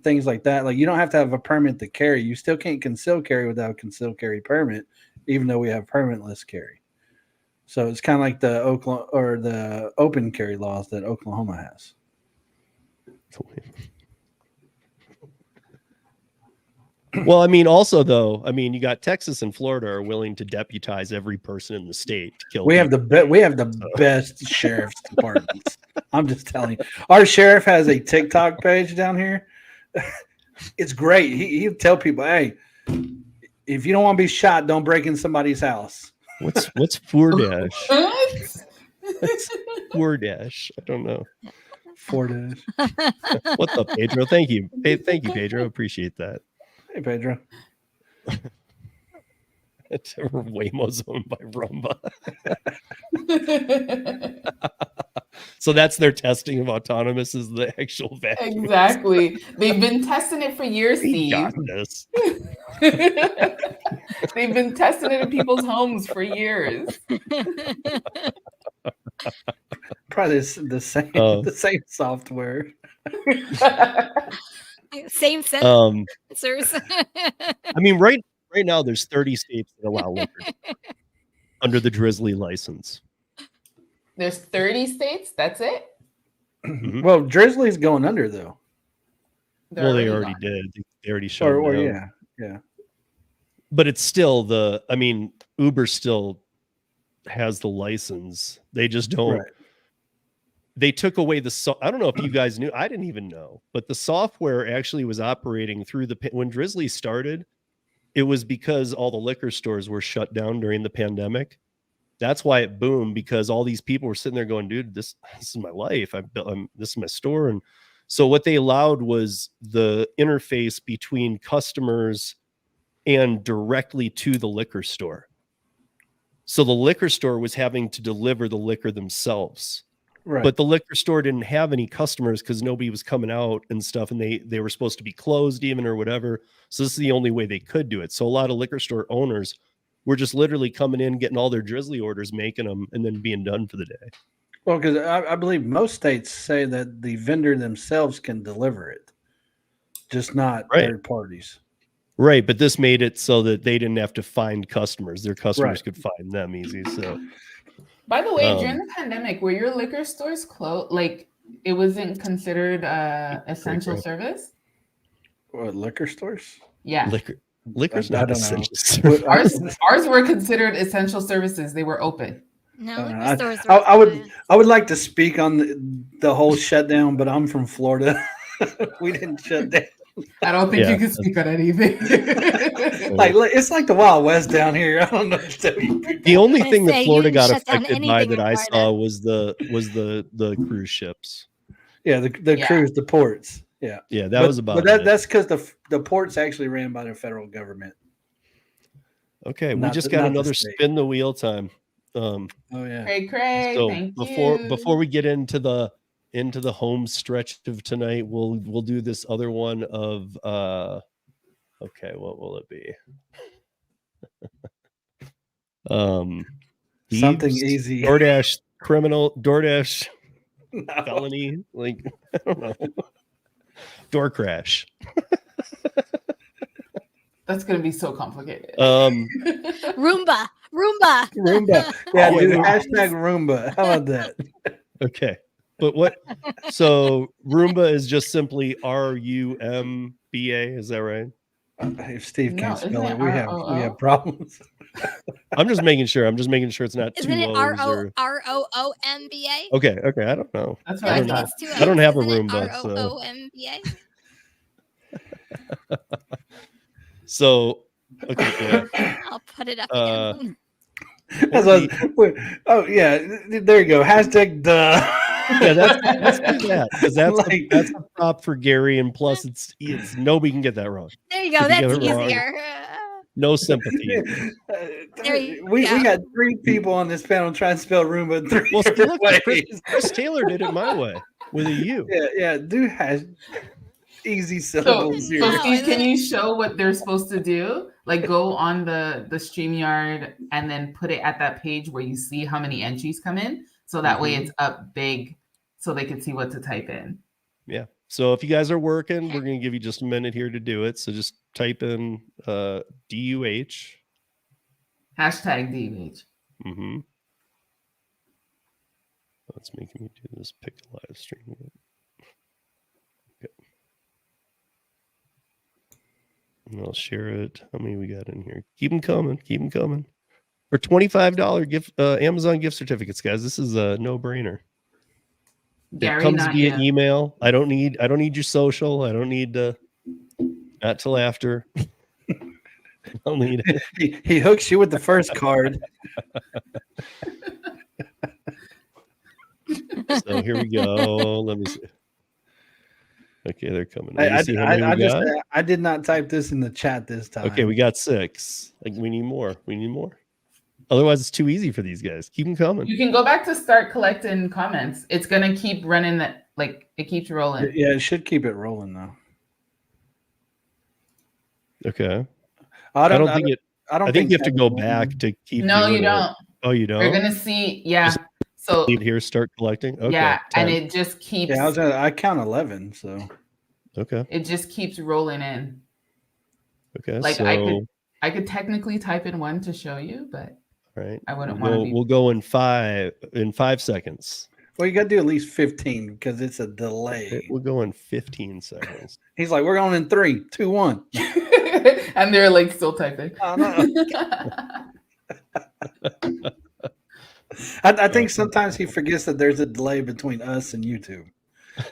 things like that. Like you don't have to have a permit to carry. You still can't conceal carry without a concealed carry permit, even though we have permitless carry. So it's kind of like the open carry laws that Oklahoma has. Well, I mean, also though, I mean, you got Texas and Florida are willing to deputize every person in the state to kill. We have the best sheriff's departments. I'm just telling you, our sheriff has a TikTok page down here. It's great. He'll tell people, "Hey, if you don't want to be shot, don't break in somebody's house." What's Fordash? What's Fordash? I don't know. Fordash. What's up, Pedro? Thank you, Pedro. Appreciate that. Hey, Pedro. Waymo's owned by Rumba. So that's their testing of autonomous is the actual vacuum. Exactly. They've been testing it for years, Steve. Got this. They've been testing it in people's homes for years. Probably the same software. Same sensors. I mean, right now there's 30 states that allow liquor under the Drizzly license. There's 30 states. That's it. Mm-hmm. Well, Drizzly's going under though. They already did. They already shut it down. Yeah. But it's still Uber still has the license. They just don't. Right. They took away I don't know if you guys knew. I didn't even know, but the software actually was operating through when Drizzly started. It was because all the liquor stores were shut down during the pandemic. That's why it boomed, because all these people were sitting there going, "Dude, this is my life. This is my store." And so what they allowed was the interface between customers and directly to the liquor store. So the liquor store was having to deliver the liquor themselves. Right. But the liquor store didn't have any customers because nobody was coming out and stuff, and they were supposed to be closed even or whatever. So this is the only way they could do it. So a lot of liquor store owners were just literally coming in, getting all their Drizzly orders, making them, and then being done for the day. Well, because I believe most states say that the vendor themselves can deliver it, just not third parties. Right, but this made it so that they didn't have to find customers. Their customers could find them easy. So. By the way, during the pandemic, were your liquor stores closed? Like, it wasn't considered essential service? What, liquor stores? Yeah. Liquor's not essential service. Ours were considered essential services. They were open. No, liquor stores were I would like to speak on the whole shutdown, but I'm from Florida. We didn't shut down. I don't think you can speak on anything. Like it's like the Wild West down here. I don't know what to tell you. The only thing that Florida got affected by that I saw was the cruise ships. Yeah, the cruise, the ports. Yeah, that was about. But that's because the ports actually ran by the federal government. Okay, we just got another spin the wheel time. Oh yeah, Craig. So thank before we get into the home stretch of tonight, we'll do this other one of okay, what will it be? Something easy. DoorDash felony, like I don't know. Door crash. That's gonna be so complicated. Roomba. Yeah, dude, hashtag Roomba. How about that? Okay. But what? So Roomba is just simply RUMBA. Is that right? If Steve can't spell it, we have problems. I'm just making sure. It's not Isn't two it O's ROOMBA? Okay. I don't know. That's what I don't have a Roomba. ROOMBA. So okay. Yeah. I'll put it up again. Oh yeah, there you go. Hashtag duh. Yeah, let's do that because that's a prop for Gary, and plus it's nobody can get that wrong. There you go. That's easier. No sympathy. We got 3 people on this panel trying to spell Roomba 3 different ways. Chris Taylor did it my way with a U. Yeah. Dude has easy syllables here. So Steve, can you show what they're supposed to do? Like go on the StreamYard and then put it at that page where you see how many entries come in. So that way it's up big so they can see what to type in. Yeah. So if you guys are working, we're going to give you just a minute here to do it. So just type in DUH. Hashtag DUH. That's making me do this. Pick a live stream. Okay. And I'll share it. How many we got in here? Keep them coming. Keep them coming. For $25 gift Amazon gift certificates, guys. This is a no-brainer. It comes via email. I don't need your social. I don't need not till after. I'll need it. He hooks you with the first card. So here we go. Let me see. Okay, they're coming. I did not type this in the chat this time. Okay, we got 6. Like we need more. We need more. Otherwise, it's too easy for these guys. Keep them coming. You can go back to start collecting comments. It's gonna keep running that, like it keeps rolling. Yeah, it should keep it rolling though. Okay. I think you have to go back to keep. No, you don't. Oh, you don't. You're gonna see. Yeah. So here, start collecting. Okay. Yeah, 10. and it just keeps. Yeah, I count 11. So. Okay. It just keeps rolling in. Okay. Like I could technically type in 1 to show you, but. Right. I wouldn't want to. We'll go in 5 seconds. Well, you got to do at least 15 because it's a delay. We'll go in 15 seconds. He's like, we're going in 3, 2, 1. And they're like still typing. I think sometimes he forgets that there's a delay between us and YouTube.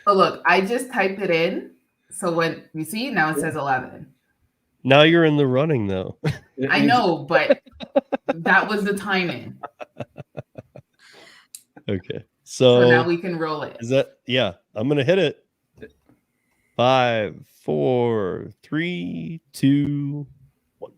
So look, I just typed it in. So when you see now it says 11. Now you're in the running though. I know, but that was the timing. Okay. So now we can roll it. Is that I'm gonna hit it. 5, 4, 3, 2, 1.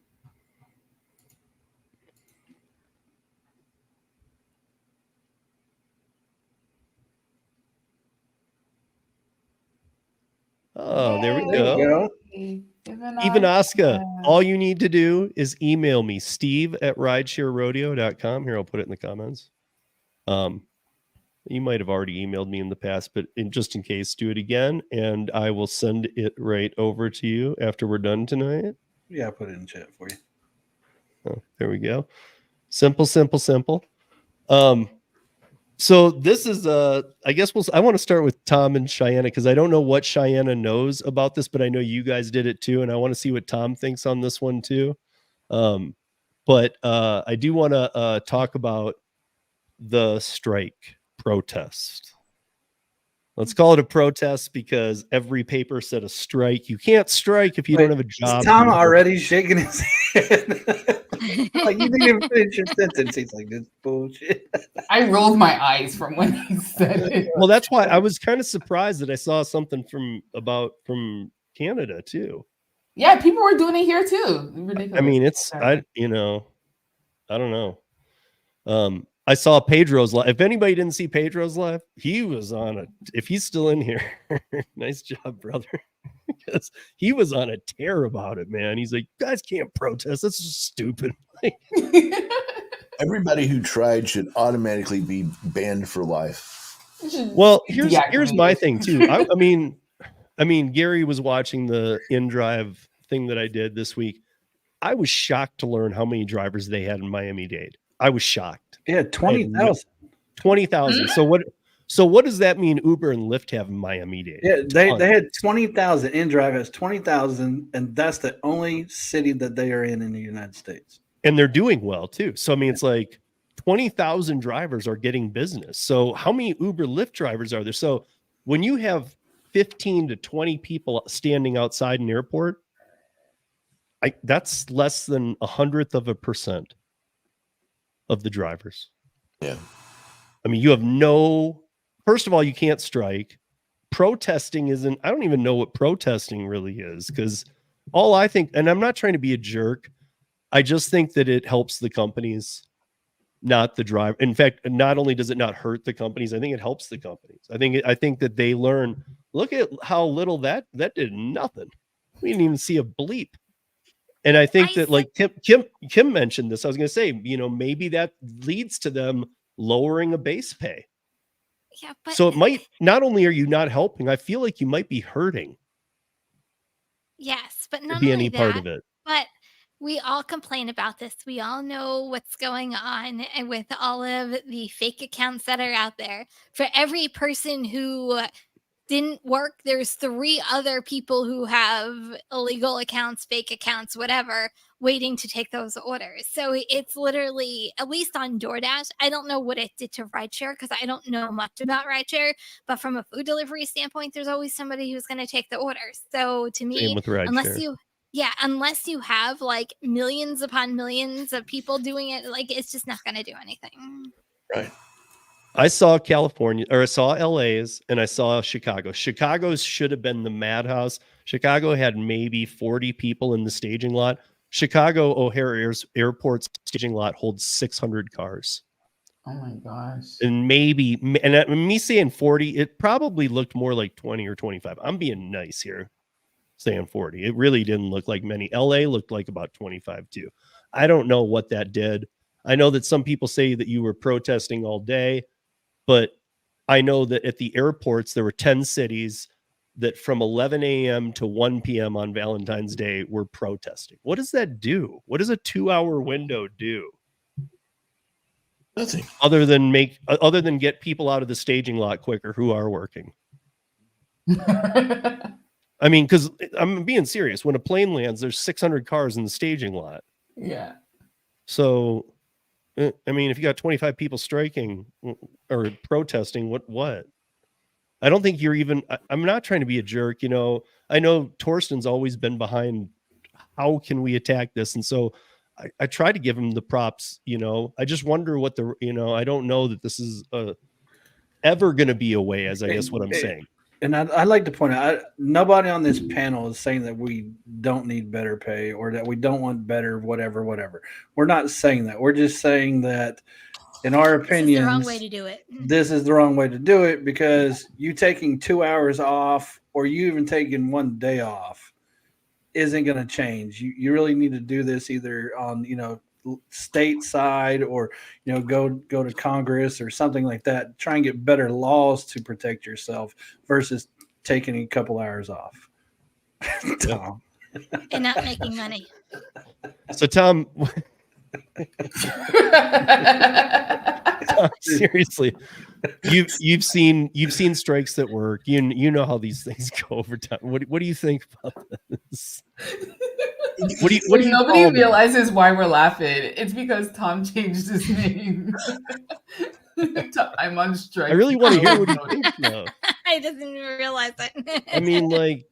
Oh, there we go. Even Oscar, all you need to do is email me, steve@ridesharerodeo.com. Here, I'll put it in the comments. You might have already emailed me in the past, but just in case, do it again, and I will send it right over to you after we're done tonight. Yeah, I'll put it in chat for you. Oh, there we go. Simple. So this is I guess I want to start with Tom and Cheyenne because I don't know what Cheyenne knows about this, but I know you guys did it too, and I want to see what Tom thinks on this one too. But I do want to talk about the strike protest. Let's call it a protest because every paper said a strike. You can't strike if you don't have a job. Is Tom already shaking his head? Like you didn't even finish your sentence. He's like, this bullshit. I rolled my eyes from when he said it. Well, that's why I was kind of surprised that I saw something from Canada too. Yeah, people were doing it here too. Ridiculous. I mean, I don't know. I saw Pedro's live. If anybody didn't see Pedro's live, he was on if he's still in here, nice job, brother. Because he was on a tear about it, man. He's like, you guys can't protest. That's just stupid. Everybody who tried should automatically be banned for life. Well, here's my thing too. I mean, Gary was watching the InDrive thing that I did this week. I was shocked to learn how many drivers they had in Miami-Dade. I was shocked. Yeah, 20,000. 20,000. So what does that mean Uber and Lyft have in Miami-Dade? Yeah, they had 20,000. InDrive has 20,000, and that's the only city that they are in the United States. And they're doing well too. So I mean, it's like 20,000 drivers are getting business. So how many Uber Lyft drivers are there? So when you have 15 to 20 people standing outside an airport, that's less than 1/100%. of the drivers. Yeah. I mean, you have no, first of all, you can't strike. Protesting isn't, I don't even know what protesting really is, because all I think, and I'm not trying to be a jerk, I just think that it helps the companies, not the driver. In fact, not only does it not hurt the companies, I think it helps the companies. I think that they learn, look at how little that did nothing. We didn't even see a bleep. And I think that, like Kim mentioned this, I was going to say, maybe that leads to them lowering a base pay. Yeah, but So it might, not only are you not helping, I feel like you might be hurting. Yes, but To not be only any part of it. but we all complain about this. We all know what's going on and with all of the fake accounts that are out there. For every person who didn't work, there's 3 other people who have illegal accounts, fake accounts, whatever, waiting to take those orders. So it's literally, at least on DoorDash, I don't know what it did to Rideshare because I don't know much about Rideshare, but from a food delivery standpoint, there's always somebody who's going to take the orders. So to Same me, with unless Rideshare. unless you have like millions upon millions of people doing it, like it's just not going to do anything. Right. I saw California, or I saw LA's, and I saw Chicago. Chicago's should have been the madhouse. Chicago had maybe 40 people in the staging lot. Chicago O'Hare Airport's staging lot holds 600 cars. Oh my gosh. And me saying 40, it probably looked more like 20 or 25. I'm being nice here, saying 40. It really didn't look like many. LA looked like about 25 too. I don't know what that did. I know that some people say that you were protesting all day, but I know that at the airports, there were 10 cities that from 11 a.m. to 1 p.m. on Valentine's Day were protesting. What does that do? What does a 2-hour window do? Nothing. Other than get people out of the staging lot quicker who are working. I mean, because I'm being serious. When a plane lands, there's 600 cars in the staging lot. Yeah. So, I mean, if you got 25 people striking or protesting, what? I don't think you're even, I'm not trying to be a jerk. I know Torsten's always been behind how can we attack this? And so I try to give him the props, I just wonder what I don't know that this is ever going to be a way, as I guess what I'm saying. And I'd like to point out, nobody on this panel is saying that we don't need better pay or that we don't want better whatever. We're not saying that. We're just saying that, in our opinion, this is the wrong way to do it. This is the wrong way to do it, because you taking 2 hours off or you even taking 1 day off isn't going to change. You really need to do this either on, state side or, go to Congress or something like that. Try and get better laws to protect yourself versus taking a couple hours off. Tom. And not making money. So Tom, seriously, you've seen strikes that work. You know how these things go over time. What do you think about this? What do you Nobody realizes why we're laughing. It's because Tom changed his name. I'm on strike. I really want to hear what you think now. I didn't even realize that. I mean, like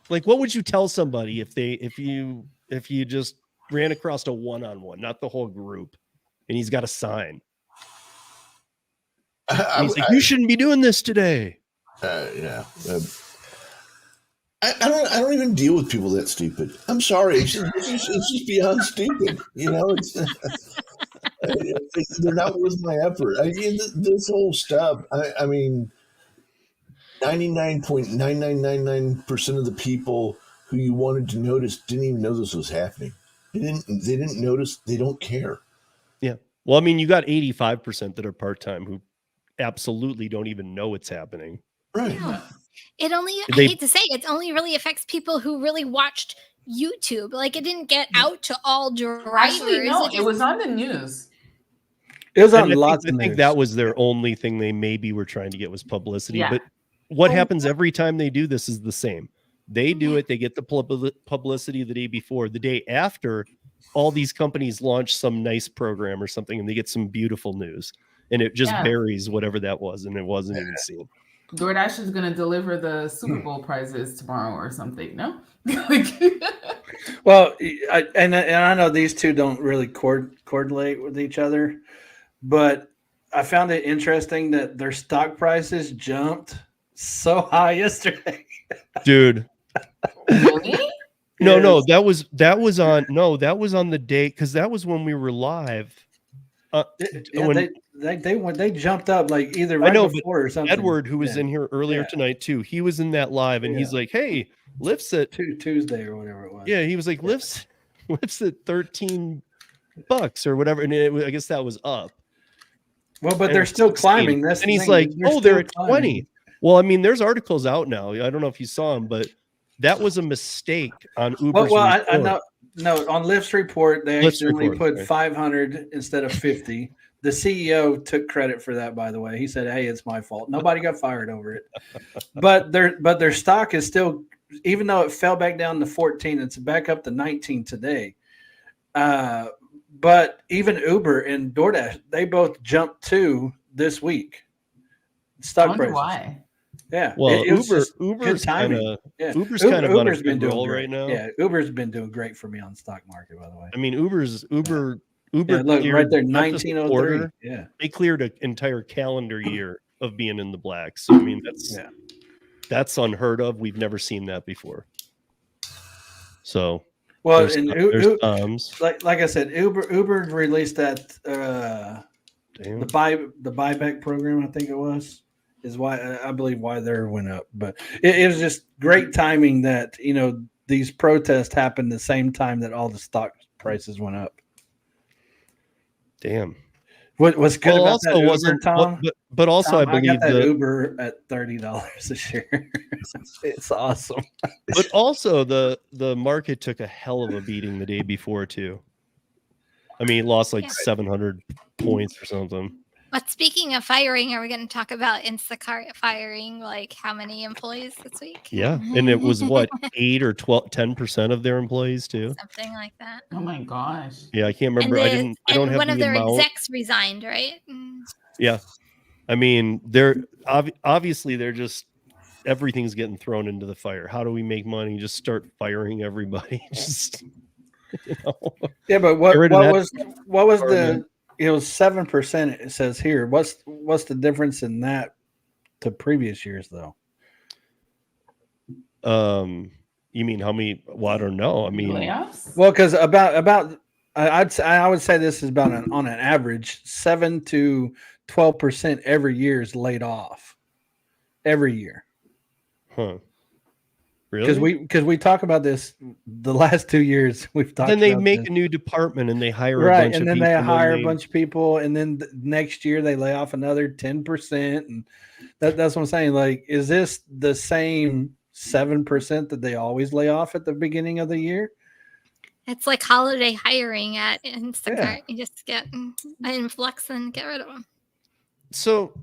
what would you tell somebody if you just ran across a one-on-one, not the whole group, and he's got a sign? He's like, you shouldn't be doing this today. I don't even deal with people that stupid. I'm sorry. It's just beyond stupid. They're not worth my effort. This whole stuff. I mean, 99.9999% of the people who you wanted to notice didn't even know this was happening. They didn't notice. They don't care. Yeah. Well, I mean, you got 85% that are part-time who absolutely don't even know it's happening. Right. Yeah. I hate to say it only really affects people who really watched YouTube. Like, it didn't get out to all drivers. Actually, no, it was on the news. It was on I I think that was their only thing they maybe were trying to get was publicity. Yeah. But what happens every time they do this is the same. They do it. They get the publicity the day before. The day after, all these companies launch some nice program or something, and they get some beautiful news. And it just buries whatever that was, and it wasn't even seen. DoorDash is gonna deliver the Super Bowl prizes tomorrow or something. No. Well, and I know these two don't really correlate with each other, but I found it interesting that their stock prices jumped so high yesterday. Dude. Really? No, that was on the date because that was when we were live. They jumped up like either I right know, before or something. Edward, who was in here earlier tonight too, he was in that live, and he's like, "Hey, lifts at Tuesday or whatever it was." Yeah, he was like, lifts at $13 or whatever, and I guess that was up. Well, but they're still climbing. That's and he's like, they're at 20. Well, I mean, there's articles out now. I don't know if you saw them, but that was a mistake on Uber's. Well, I know. No, on Lyft's report, they accidentally put 500 instead of 50. The CEO took credit for that, by the way. He said, "Hey, it's my fault." Nobody got fired over it. But their stock is still, even though it fell back down to 14, it's back up to 19 today. But even Uber and DoorDash, they both jumped too this week. Stock prices. Why? Yeah. Well, Uber's kind of Uber's been doing great right now. Yeah, Uber's been doing great for me on the stock market, by the way. I mean, Uber look right there, 1903. Yeah, they cleared an entire calendar year of being in the black. So I mean, that's unheard of. We've never seen that before. So well, like I said, Uber released that the buyback program. I think it was. Is why I believe why theirs went up, but it was just great timing that these protests happened the same time that all the stock prices went up. Damn. What's good about that Uber, Tom? But also, Tom, I believe got that Uber at $30 a share. It's awesome. But also, the market took a hell of a beating the day before too. I mean, it lost like 700 points or something. But speaking of firing, are we going to talk about Instacart firing like how many employees this week? Yeah, and it was what 8 or 10% of their employees too. Something like that. Oh my gosh. Yeah, I can't remember. I don't have one of their amount. execs resigned, right? Yeah, I mean, they're obviously they're just everything's getting thrown into the fire. How do we make money? Just start firing everybody. Just Yeah, but what was the? It was 7%. It says here. What's the difference in that to previous years, though? You mean how many? Well, I don't know. I mean, layoffs. Well, because about I would say this is about on an average 7 to 12% every year is laid off. Every year. Huh. Really? Because we talk about this the last 2 years. We've talked. Then they about make this. a new department and they hire a bunch of people. And then they hire a bunch of people, and then next year they lay off another 10%. And that's what I'm saying. Like, is this the same 7% that they always lay off at the beginning of the year? It's like holiday hiring at Instacart. Yeah. You just get an influx and get rid of them. So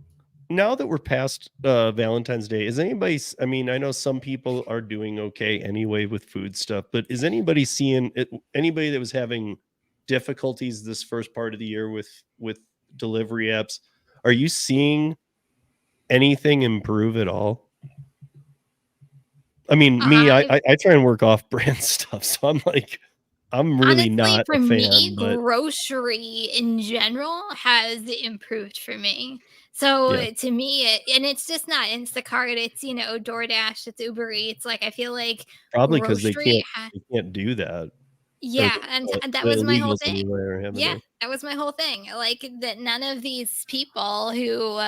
now that we're past Valentine's Day, is anybody, I mean, I know some people are doing okay anyway with food stuff, but is anybody seeing it, anybody that was having difficulties this first part of the year with delivery apps? Are you seeing anything improve at all? I mean, I try and work off brand stuff, so I'm like, I'm really honestly, not for a fan. Me, grocery in general has improved for me. So to me, and it's just not Instacart. It's DoorDash. It's Uber Eats. Like I feel like probably because they can't do that. Yeah, and that was my whole thing. Yeah, that was my whole thing. Like that, none of these people who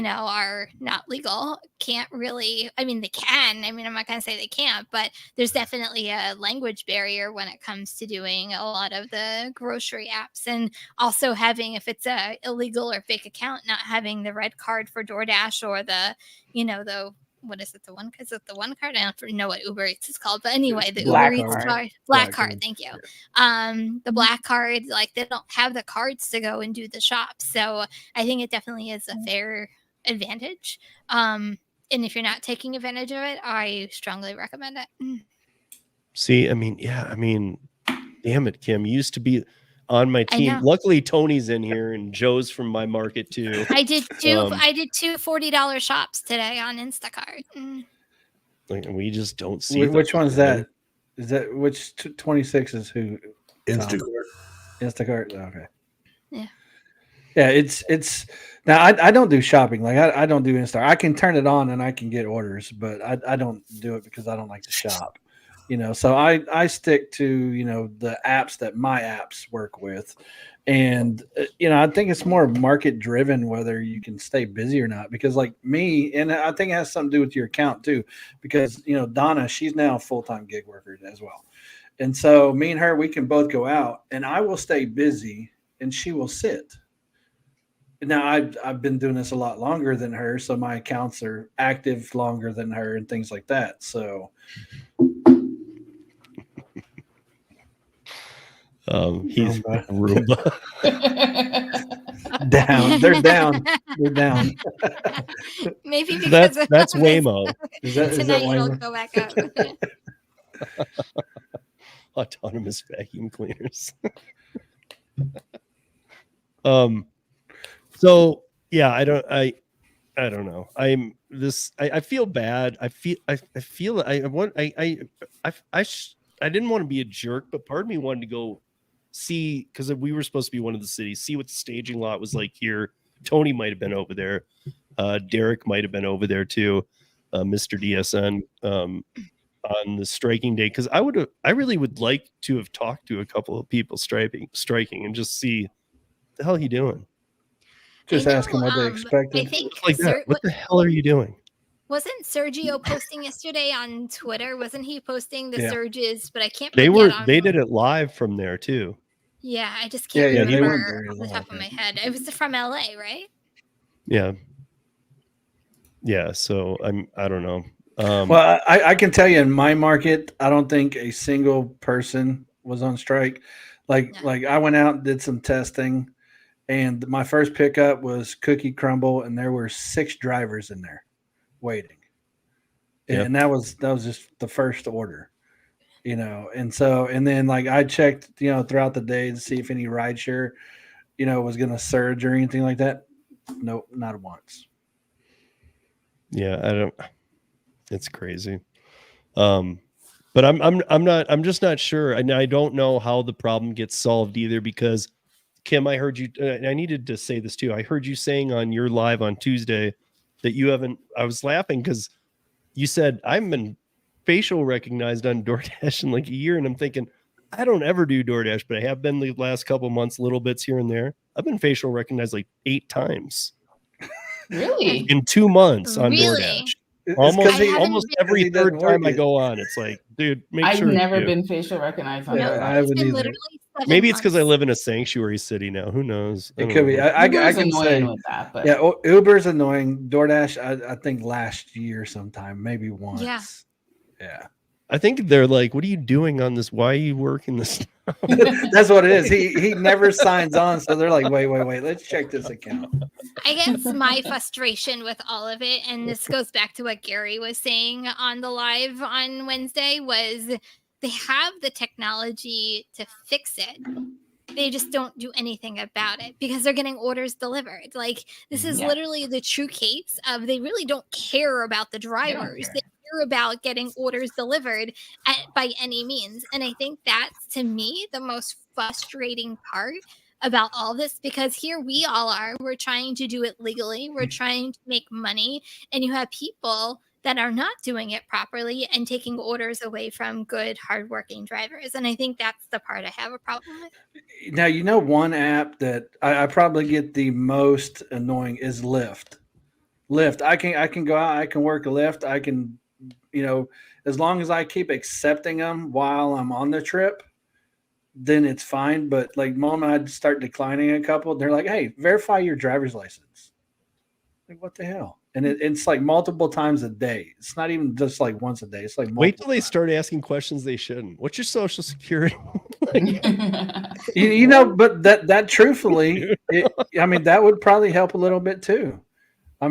are not legal can't really. I mean, they can. I mean, I'm not gonna say they can't, but there's definitely a language barrier when it comes to doing a lot of the grocery apps, and also having, if it's a illegal or fake account, not having the red card for DoorDash or the what is it? The one? Is it the one card? I don't know what Uber Eats is called, but anyway, the Uber Eats card, black card. Thank you. The black card, like they don't have the cards to go and do the shops, so I think it definitely is a fair advantage. And if you're not taking advantage of it, I strongly recommend it. See, I mean, damn it, Kim. You used to be. on my I team. know. Luckily, Tony's in here and Joe's from my market too. I did two $40 shops today on Instacart. Like, we just don't see Which those, one's man. that? Is that which 26 is who? Instacart. Instacart. Okay. Yeah. Yeah, it's now I don't do shopping. Like I don't do Instacart. I can turn it on and I can get orders, but I don't do it because I don't like to shop. So I stick to the apps that my apps work with, and I think it's more market driven whether you can stay busy or not. Because like me, and I think it has something to do with your account too. Because Donna, she's now a full-time gig worker as well, and so me and her, we can both go out, and I will stay busy, and she will sit. Now I've been doing this a lot longer than her, so my accounts are active longer than her and things like that. So He's Roomba. down. They're down. They're down. Maybe because that's Waymo. Is that tonight it'll Waymo? go back up. Autonomous vacuum cleaners. So yeah, I don't know. I feel bad. I didn't want to be a jerk, but part of me wanted to go see, because we were supposed to be one of the cities, see what the staging lot was like here. Tony might have been over there. Derek might have been over there too. Mr. DSN on the striking day, because I really would like to have talked to a couple of people striking and just see what the hell are you doing. Just ask them what they expected. I think Like that. What the hell are you doing? Wasn't Sergio posting yesterday on Twitter? Wasn't he posting the surges? But I can't. They did it live from there too. Yeah, I just can't they remember weren't there off the live, top of my head. It was from LA, right? Yeah. So I don't know. Well, I can tell you in my market, I don't think a single person was on strike. Like I went out and did some testing, and my first pickup was Cookie Crumble, and there were 6 drivers in there waiting. Yep. And that was just the first order, and then like I checked, throughout the day to see if any rideshare, was going to surge or anything like that. Nope, not once. Yeah, it's crazy. But I'm just not sure. And I don't know how the problem gets solved either, because Kim, I heard you, and I needed to say this too. I heard you saying on your live on Tuesday that you haven't, I was laughing because you said, I've been facial recognized on DoorDash in like a year. And I'm thinking, I don't ever do DoorDash, but I have been the last couple months, little bits here and there. I've been facial recognized like 8 times. Really? In 2 months on DoorDash. Almost every third time I go on, it's like, dude, I've never been facial recognized on DoorDash. I haven't either. Maybe it's because I live in a sanctuary city now. Who knows? It could be. I can say with that, but yeah, Uber's annoying. DoorDash, I think last year sometime, maybe once. Yeah. I think they're like, what are you doing on this? Why are you working this? That's what it is. He never signs on, so they're like, wait, let's check this account. I guess my frustration with all of it, and this goes back to what Gary was saying on the live on Wednesday, was they have the technology to fix it. They just don't do anything about it because they're getting orders delivered. Like, this is literally the true case of they really don't care about the drivers. They care about getting orders delivered by any means. And I think that's, to me, the most frustrating part about all this, because here we all are. We're trying to do it legally. We're trying to make money. And you have people that are not doing it properly and taking orders away from good, hardworking drivers. And I think that's the part I have a problem with. Now, one app that I probably get the most annoying is Lyft. Lyft. I can go out, I can work a Lyft. I can, as long as I keep accepting them while I'm on the trip, then it's fine. But like, the moment I start declining a couple, they're like, hey, verify your driver's license. Like, what the hell? And it's like multiple times a day. It's not even just like once a day. It's like wait till they start asking questions they shouldn't. What's your social security? But that truthfully, that would probably help a little bit too. I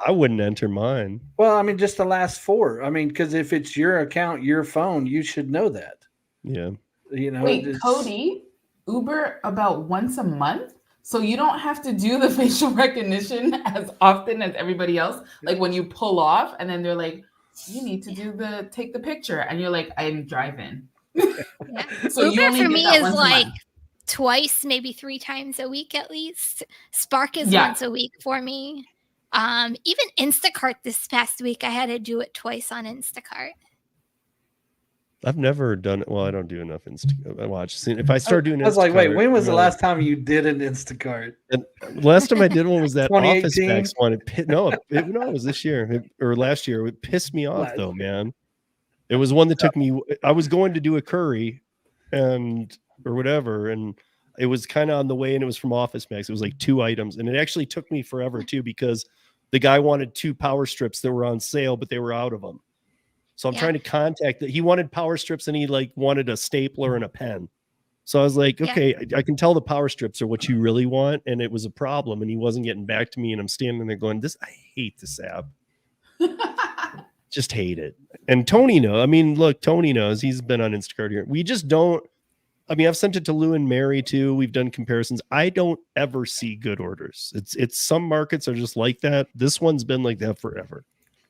wouldn't enter mine. Well, just the last 4. Because if it's your account, your phone, you should know that. Yeah. Wait, Cody, Uber about once a month. So you don't have to do the facial recognition as often as everybody else. Like when you pull off and then they're like, you need to take the picture. And you're like, I'm driving. Yeah. So Uber you only for get me that is once a like month. twice, maybe 3 times a week at least. Spark is Yeah. once a week for me. Even Instacart this past week, I had to do it twice on Instacart. I've never done it. Well, I don't do enough watch. If I start doing I was like, wait, Instacart, when was the really- last time you did an Instacart? And last time I did one was that Office 2018? Max one. No, it was this year or last year. It pissed me off though, man. It was one that took me. I was going to do a curry, or whatever, and it was kind of on the way, and it was from Office Max. It was like 2 items, and it actually took me forever too because the guy wanted 2 power strips that were on sale, but they were out of them. So I'm trying to contact that. He wanted power strips and he like wanted a stapler and a pen. So I was like, okay, I can tell the power strips are what you really want. And it was a problem. And he wasn't getting back to me. And I'm standing there going, I hate this app. Just hate it. And Tony knows. I mean, look, Tony knows. He's been on Instacart here. We just don't. I mean, I've sent it to Lou and Mary too. We've done comparisons. I don't ever see good orders. It's some markets are just like that. This one's been like that forever.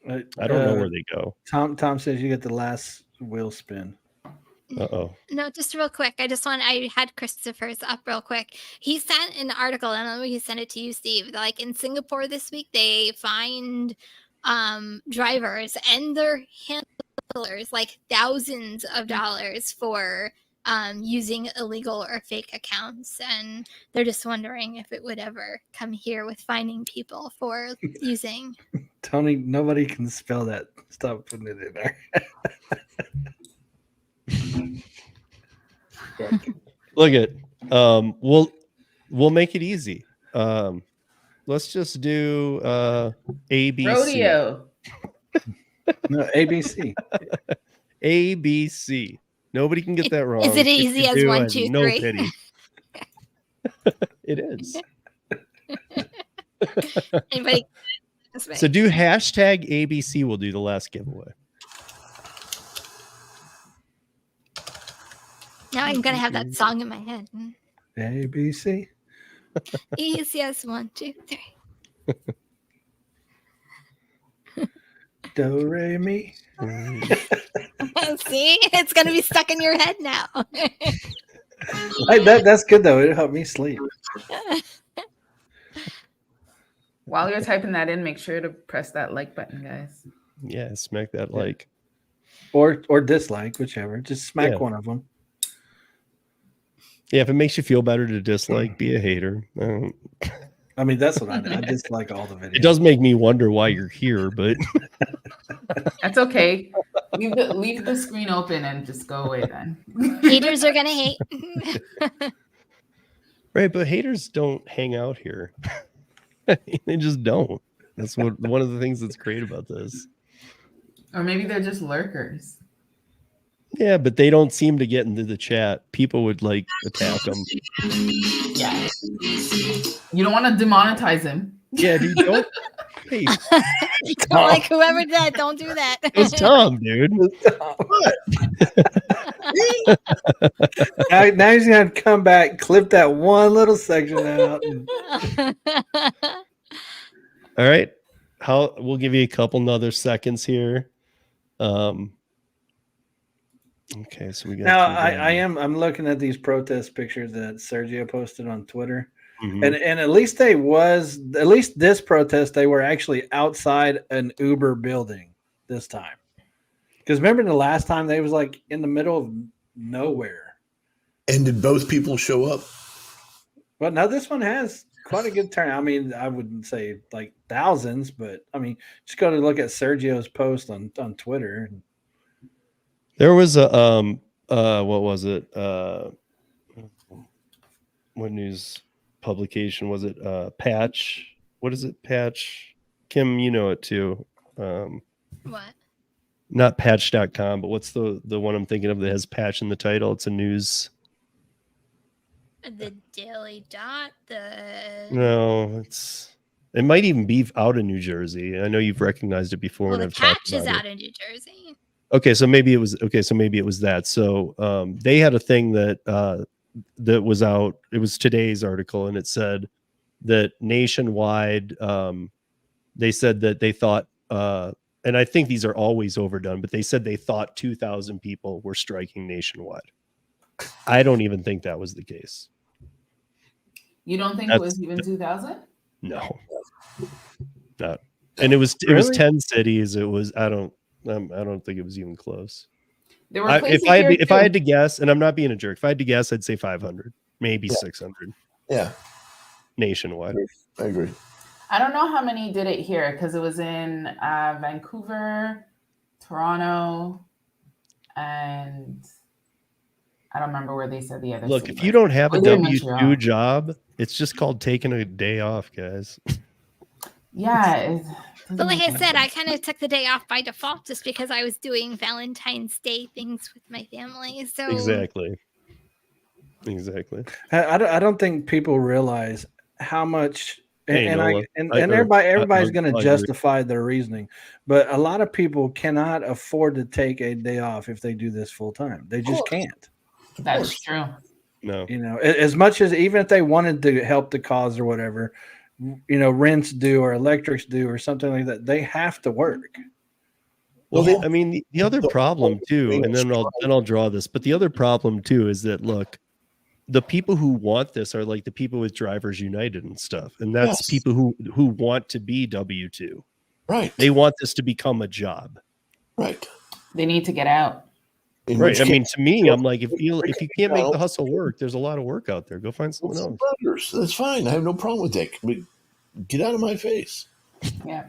I don't know where they go. Tom says you get the last wheel spin. Uh-oh. No, just real quick. I had Christopher's up real quick. He sent an article, and I know he sent it to you, Steve. Like in Singapore this week, they fined drivers and their handlers like thousands of dollars for using illegal or fake accounts. And they're just wondering if it would ever come here with finding people for using. Tony, nobody can spell that. Stop putting it in there. Look at we'll make it easy. Let's just do ABC. Rodeo. No, ABC. ABC. Nobody can get that wrong. Is it If easy you as do, 1, I 2, no 3? pity. It is. Anybody? So do hashtag ABC. We'll do the last giveaway. Now I'm gonna have that song in my head. ABC. Easy as 1, 2, 3. Do, re, mi. See, it's gonna be stuck in your head now. That's good though. It helped me sleep. While you're typing that in, make sure to press that like button, guys. Yeah, smack that like. Or dislike, whichever. Just smack one of them. Yeah, if it makes you feel better to dislike, be a hater. I mean, that's what I do. I dislike all the videos. It does make me wonder why you're here, but That's okay. Leave the screen open and just go away then. Haters are gonna hate. right. But haters don't hang out here. They just don't. That's one of the things that's great about this. Or maybe they're just lurkers. Yeah, but they don't seem to get into the chat. People would like attack them. Yeah. You don't want to demonetize him. Yeah, dude, don't. Hey, Like whoever did that, don't do that. it was Tom, dude. Now he's gonna have to come back, clip that one little section out. All right. We'll give you a couple other seconds here. Okay, so we got Now I'm looking at these protest pictures that Sergio posted on Twitter. Mhm. And at least this protest, they were actually outside an Uber building this time. Because remember the last time they was like in the middle of nowhere. And did both people show up? But now this one has quite a good turnout. I mean, I wouldn't say like thousands, but I mean, just go to look at Sergio's post on Twitter. There was a what was it? What news publication was it? Patch. What is it? Patch. Kim, you know it too. What? Not patch.com, but what's the one I'm thinking of that has patch in the title? It's a news. The Daily Dot. No, it might even be out of New Jersey. I know you've recognized it before. Well, when the I've talked Patch is about out it. of New Jersey. Okay, so maybe it was that. So they had a thing that that was out. It was today's article, and it said that nationwide, they said that they thought, and I think these are always overdone, but they said they thought 2,000 people were striking nationwide. I don't even think that was the case. You don't think it was even 2,000? No, not. And it was 10 cities. It was I don't think it was even close. There were if I had to guess, and I'm not being a jerk, if I had to guess, I'd say 500, maybe 600. Yeah, nationwide. I agree. I don't know how many did it here because it was in Vancouver, Toronto, and I don't remember where they said the other. Look, if you don't have a W-2 job, it's just called taking a day off, guys. Yeah. But like I said, I kind of took the day off by default just because I was doing Valentine's Day things with my family. So Exactly. I don't think people realize how much. Hey, and everybody's going to justify their reasoning, but a lot of people cannot afford to take a day off if they do this full time. They just can't. That's true. No, as much as even if they wanted to help the cause or whatever, rents do or electrics do or something like that, they have to work. Well, the other problem too, and then I'll draw this, but the other problem too is that look, the people who want this are like the people with Drivers United and stuff, and that's people who want to be W-2. Right. They want this to become a job. Right. They need to get out. Right. I mean, to me, I'm like, if you can't make the hustle work, there's a lot of work out there. Go find someone else. Brothers. That's fine. I have no problem with that. But get out of my face. Yeah.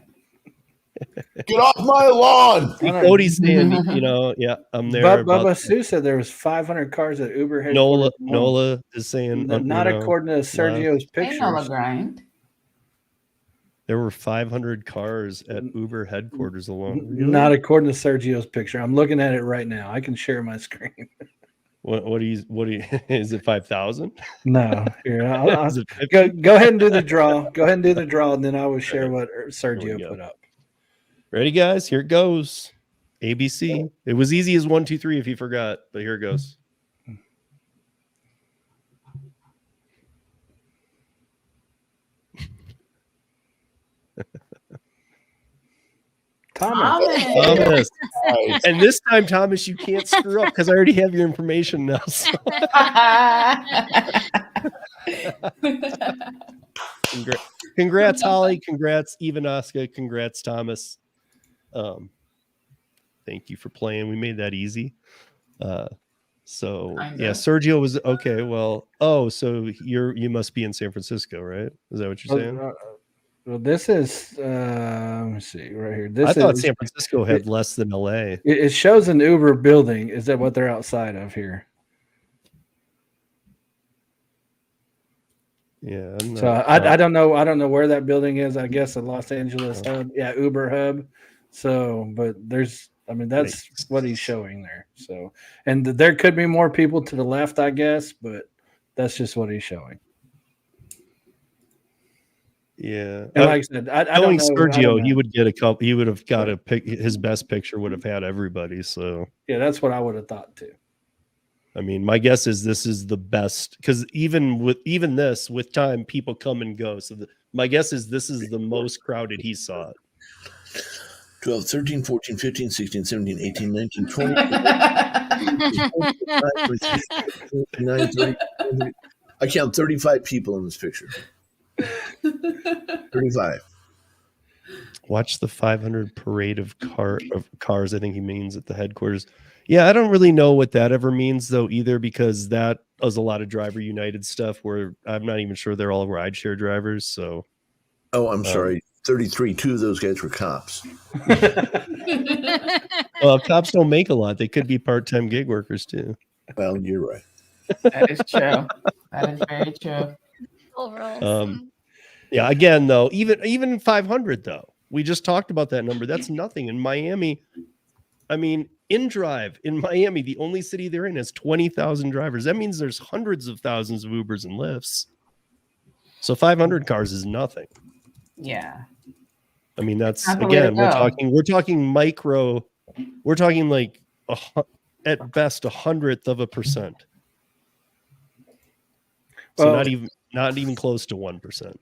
Get off my lawn. Cody's saying, I'm there. Bubba Sue said there was 500 cars at Uber headquarters. Nola is saying not according to Sergio's pictures. Nola grind. There were 500 cars at Uber headquarters alone. Really? Not according to Sergio's picture. I'm looking at it right now. I can share my screen. What do you is it 5,000? No. Here, I'll go ahead and do the draw. Go ahead and do the draw, and then I will share what Sergio put up. Ready, guys? Here it goes. ABC. It was easy as 1, 2, 3 if you forgot, but here it goes. Thomas. And this time, Thomas, you can't screw up because I already have your information now. So. Congrats, Holly. Congrats, Ivanaska. Congrats, Thomas. Thank you for playing. We made that easy. Sergio was okay. Well, so you must be in San Francisco, right? Is that what you're saying? Well, this is let me see right here. I thought San Francisco had less than LA. It shows an Uber building. Is that what they're outside of here? Yeah. I don't know. I don't know where that building is. I guess the Los Angeles hub. Yeah, Uber hub. So, but that's what he's showing there. So, and there could be more people to the left, I guess, but that's just what he's showing. Yeah, and like I said, I don't know. Sergio, he would get a couple. He would have got a pick. His best picture would have had everybody. So yeah, that's what I would have thought too. I mean, my guess is this is the best because even with time, people come and go. So my guess is this is the most crowded he saw it. 12, 13, 14, 15, 16, 17, 18, 19, 20. 29, 30. I count 35 people in this picture. 35. Watch the 500 parade of cars. I think he means at the headquarters. Yeah, I don't really know what that ever means though either, because that was a lot of Driver United stuff where I'm not even sure they're all rideshare drivers. So, I'm sorry, 33. 2 of those guys were cops. Well, cops don't make a lot. They could be part-time gig workers too. Well, you're right. That is true. That is very true. Yeah, again though, even 500 though, we just talked about that number. That's nothing in Miami. I mean, InDrive in Miami, the only city they're in, has 20,000 drivers. That means there's hundreds of thousands of Ubers and Lyfts. So 500 cars is nothing. Yeah. I mean, that's again, we're talking micro. We're talking like at best 1/100%. So Well, not even close to 1%.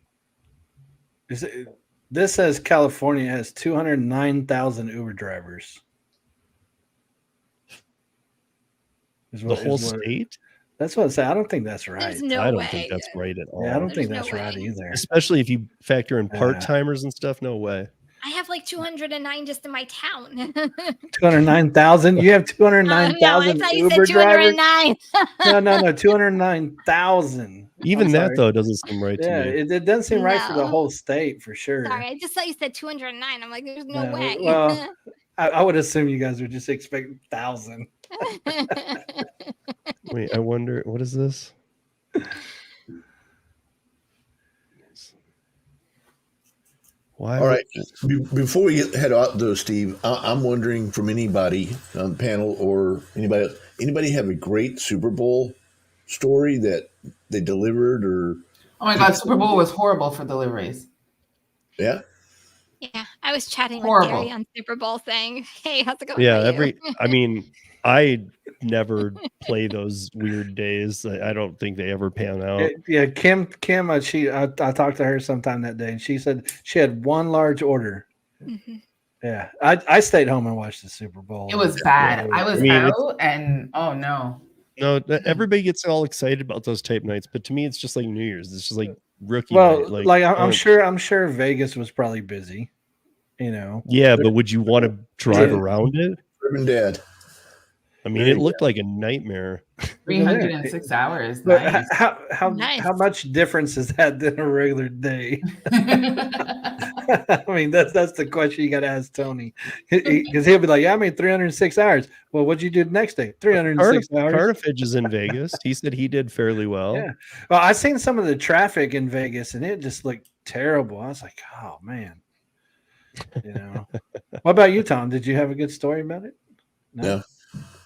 This says California has 209,000 Uber drivers. The whole state? That's what I say. I don't think that's right. There's no I don't way. think that's right at all. Yeah, I don't think There's that's no right way. either. Especially if you factor in part-timers and stuff. No way. I have like 209 just in my town. 209,000? You have No, I 209,000 thought you Uber said drivers? 209. No, 209,000. Even that though doesn't seem right to Yeah, me. it doesn't seem right for the No. whole state for sure. Sorry, I just thought you said 209. I'm like, there's no way. Well, I would assume you guys would just expect 1,000. Wait, I wonder what is this? Why? All right. Before we head out, though, Steve, I'm wondering from anybody on the panel or anybody else, anybody have a great Super Bowl story that they delivered or? Oh my God, Super Bowl was horrible for deliveries. Yeah. Yeah, I was chatting with Horrible. Gary on Super Bowl saying, hey, how's it going? Yeah, for you?" I mean, I never play those weird days. I don't think they ever pan out. Yeah, Kim, I talked to her sometime that day, and she said she had one large order. Mhm. Yeah, I stayed home and watched the Super Bowl. It was bad. I was I mean, out and oh no. No, everybody gets all excited about those tape nights, but to me, it's just like New Year's. It's just like rookie Well, night. like I'm sure Vegas was probably busy. You know. Yeah, but would you want to drive around it? Urban Dad. I mean, it looked like a nightmare. 306 hours. But Nice. how much difference is that than a regular day? I mean, that's the question you got to ask Tony, because he'll be like, "Yeah, I made 306 hours." Well, what'd you do the next day? 306 hours. Carnifage is in Vegas. He said he did fairly well. Yeah. Well, I seen some of the traffic in Vegas, and it just looked terrible. I was like, "Oh man." You know. What about you, Tom? Did you have a good story about it? No.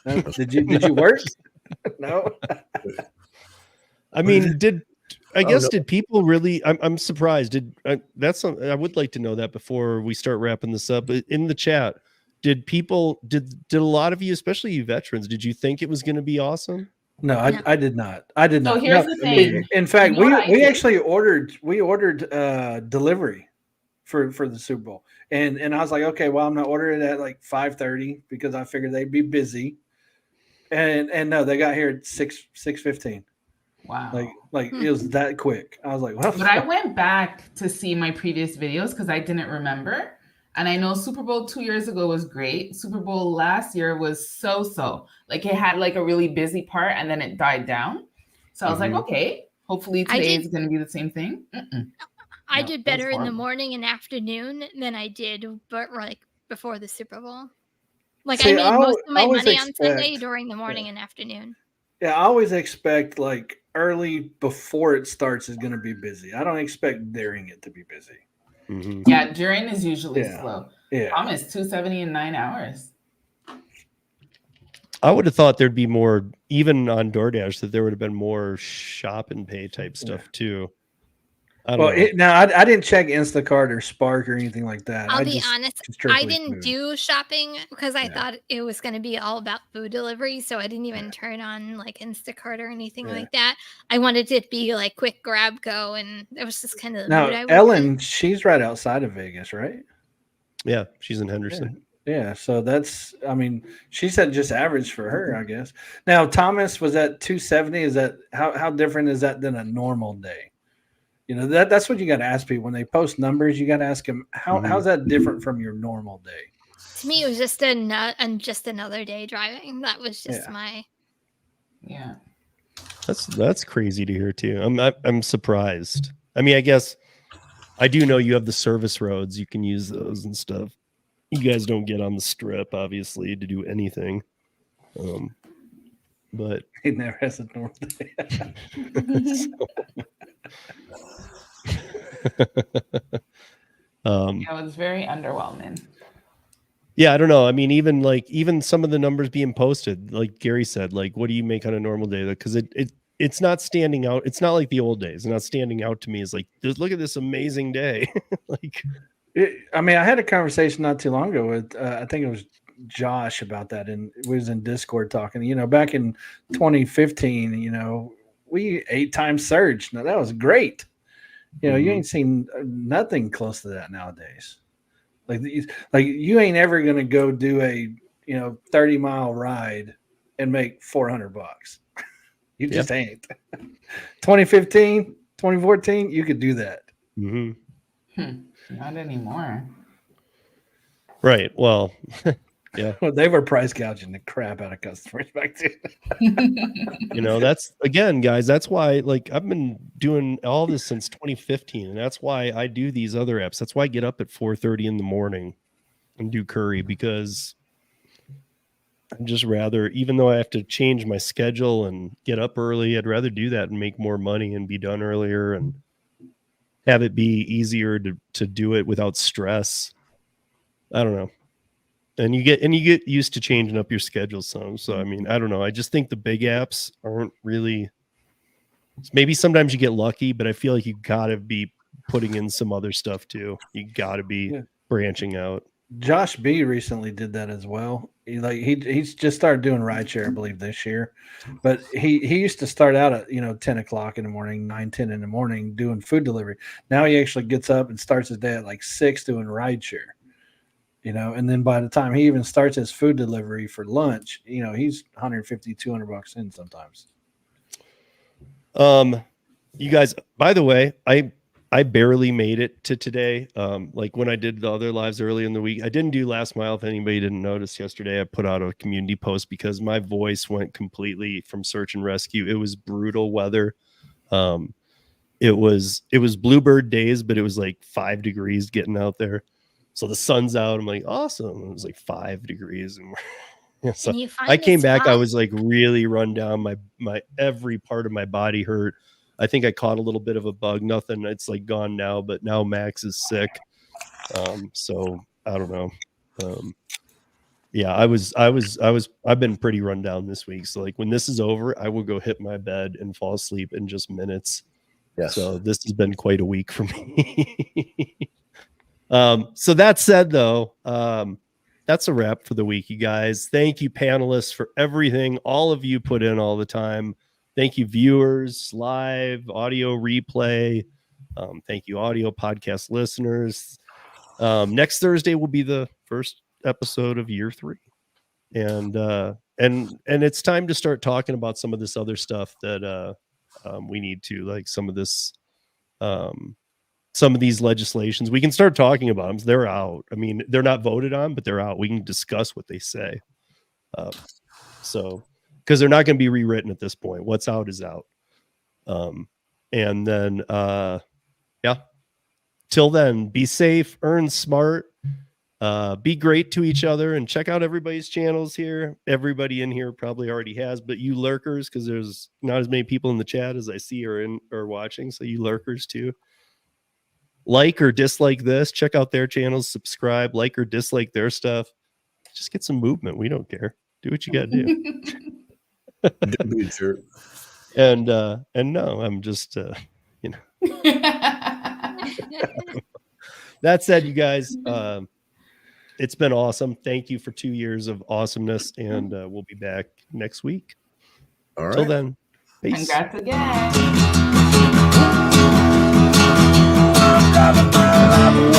No? Did you work? No. I mean, did people really? I'm surprised. I would like to know that before we start wrapping this up. In the chat, did a lot of you, especially you veterans, did you think it was going to be awesome? No, I did not. I did not. So here's the thing. In fact, You know what I we did? actually ordered delivery for the Super Bowl, and I was like, okay, well, I'm gonna order it at like 5:30 because I figured they'd be busy, and no, they got here at 6:15. Wow. Like it was that quick. I was like, well, But I went back to see my previous videos because I didn't remember. And I know Super Bowl 2 years ago was great. Super Bowl last year was so. Like it had like a really busy part and then it died down. So I was like, okay, hopefully today is going to be the same thing. I No, did that's better in the horrible. morning and afternoon than I did, but like before the Super Bowl. Like See, I made most of my always money on Sunday expect- during the morning and afternoon. yeah, I always expect like early before it starts is going to be busy. I don't expect during it to be busy. Mm-hmm. Yeah, during is usually Yeah. slow. Yeah. Thomas, 270 in 9 hours. I would have thought there'd be more, even on DoorDash, that there would have been more shop and pay type stuff too. I don't know. I didn't check Instacart or Spark or anything like that. I'll be honest, I strictly didn't food. do shopping because I Yeah. thought it was going to be all about food delivery. So I didn't even turn on like Instacart or anything like that. I wanted it to be like quick grab go. And it was just kind of the mood I Now, was Ellen, in. she's right outside of Vegas, right? Yeah, she's in Henderson. Yeah, so that's, I mean, she said just average for her, I guess. Now, Thomas was at 270. Is that how different is that than a normal day? You know, that's what you got to ask people when they post numbers. You got to ask them how's that different from your normal day? To me, it was just another day driving. That was just my. Yeah. That's crazy to hear too. I'm surprised. I mean, I guess I do know you have the service roads. You can use those and stuff. You guys don't get on the strip, obviously, to do anything. But He never has a normal day. Yeah, it was very underwhelming. Yeah, I don't know. I mean, even some of the numbers being posted, like Gary said, like what do you make on a normal day? Because it's not standing out. It's not like the old days. It's not standing out to me as like, just look at this amazing day. Like, I mean, I had a conversation not too long ago with I think it was Josh about that, and we was in Discord talking. You know, back in 2015, you know, we 8 times surge. Now that was great. You know, you Mhm. ain't seen nothing close to that nowadays. Like you ain't ever gonna go do a 30-mile ride and make $400. You just ain't. 2015, 2014, you could do that. Mhm. Not anymore. Right. Well, yeah. Well, they were price gouging the crap out of customers back then. That's again, guys, that's why like I've been doing all this since 2015, and that's why I do these other apps. That's why I get up at 4:30 in the morning and do curry, because I'd just rather, even though I have to change my schedule and get up early, I'd rather do that and make more money and be done earlier and have it be easier to do it without stress. I don't know. And you get used to changing up your schedule some. So I mean, I don't know. I just think the big apps aren't really. Maybe sometimes you get lucky, but I feel like you gotta be putting in some other stuff too. You gotta be branching out. Josh B recently did that as well. He's just started doing rideshare, I believe, this year. But he used to start out at 10 o'clock in the morning, 9-10 in the morning doing food delivery. Now he actually gets up and starts his day at like 6 doing rideshare. And then by the time he even starts his food delivery for lunch, he's $150-$200 in sometimes. You guys, by the way, I barely made it to today. Like when I did the other lives early in the week, I didn't do last mile. If anybody didn't notice yesterday, I put out a community post because my voice went completely from search and rescue. It was brutal weather. It was bluebird days, but it was like 5 degrees getting out there. So the sun's out. I'm like, awesome. It was like 5 degrees. And so I came back. I was like really run down. My every part of my body hurt. I think I caught a little bit of a bug. Nothing. It's like gone now, but now Max is sick. So I don't know. Yeah, I've been pretty run down this week. So like when this is over, I will go hit my bed and fall asleep in just minutes. Yes. So this has been quite a week for me. So that said, though, that's a wrap for the week, you guys. Thank you, panelists, for everything all of you put in all the time. Thank you, viewers, live, audio replay. Thank you, audio podcast listeners. Next Thursday will be the first episode of year 3. And it's time to start talking about some of this other stuff that we need to, like some of this some of these legislations. We can start talking about them. They're out. I mean, they're not voted on, but they're out. We can discuss what they say. So, because they're not going to be rewritten at this point. What's out is out. And then, till then, be safe, earn smart, be great to each other, and check out everybody's channels here. Everybody in here probably already has, but you lurkers, because there's not as many people in the chat as I see are watching. So you lurkers too. Like or dislike this, check out their channels, subscribe, like or dislike their stuff. Just get some movement. We don't care. Do what you got to do. Don't be a jerk. And no, I'm just, That said, you guys, it's been awesome. Thank you for 2 years of awesomeness, and we'll be back next week. All right. Till then, peace. Congrats again. I'm driving my life away.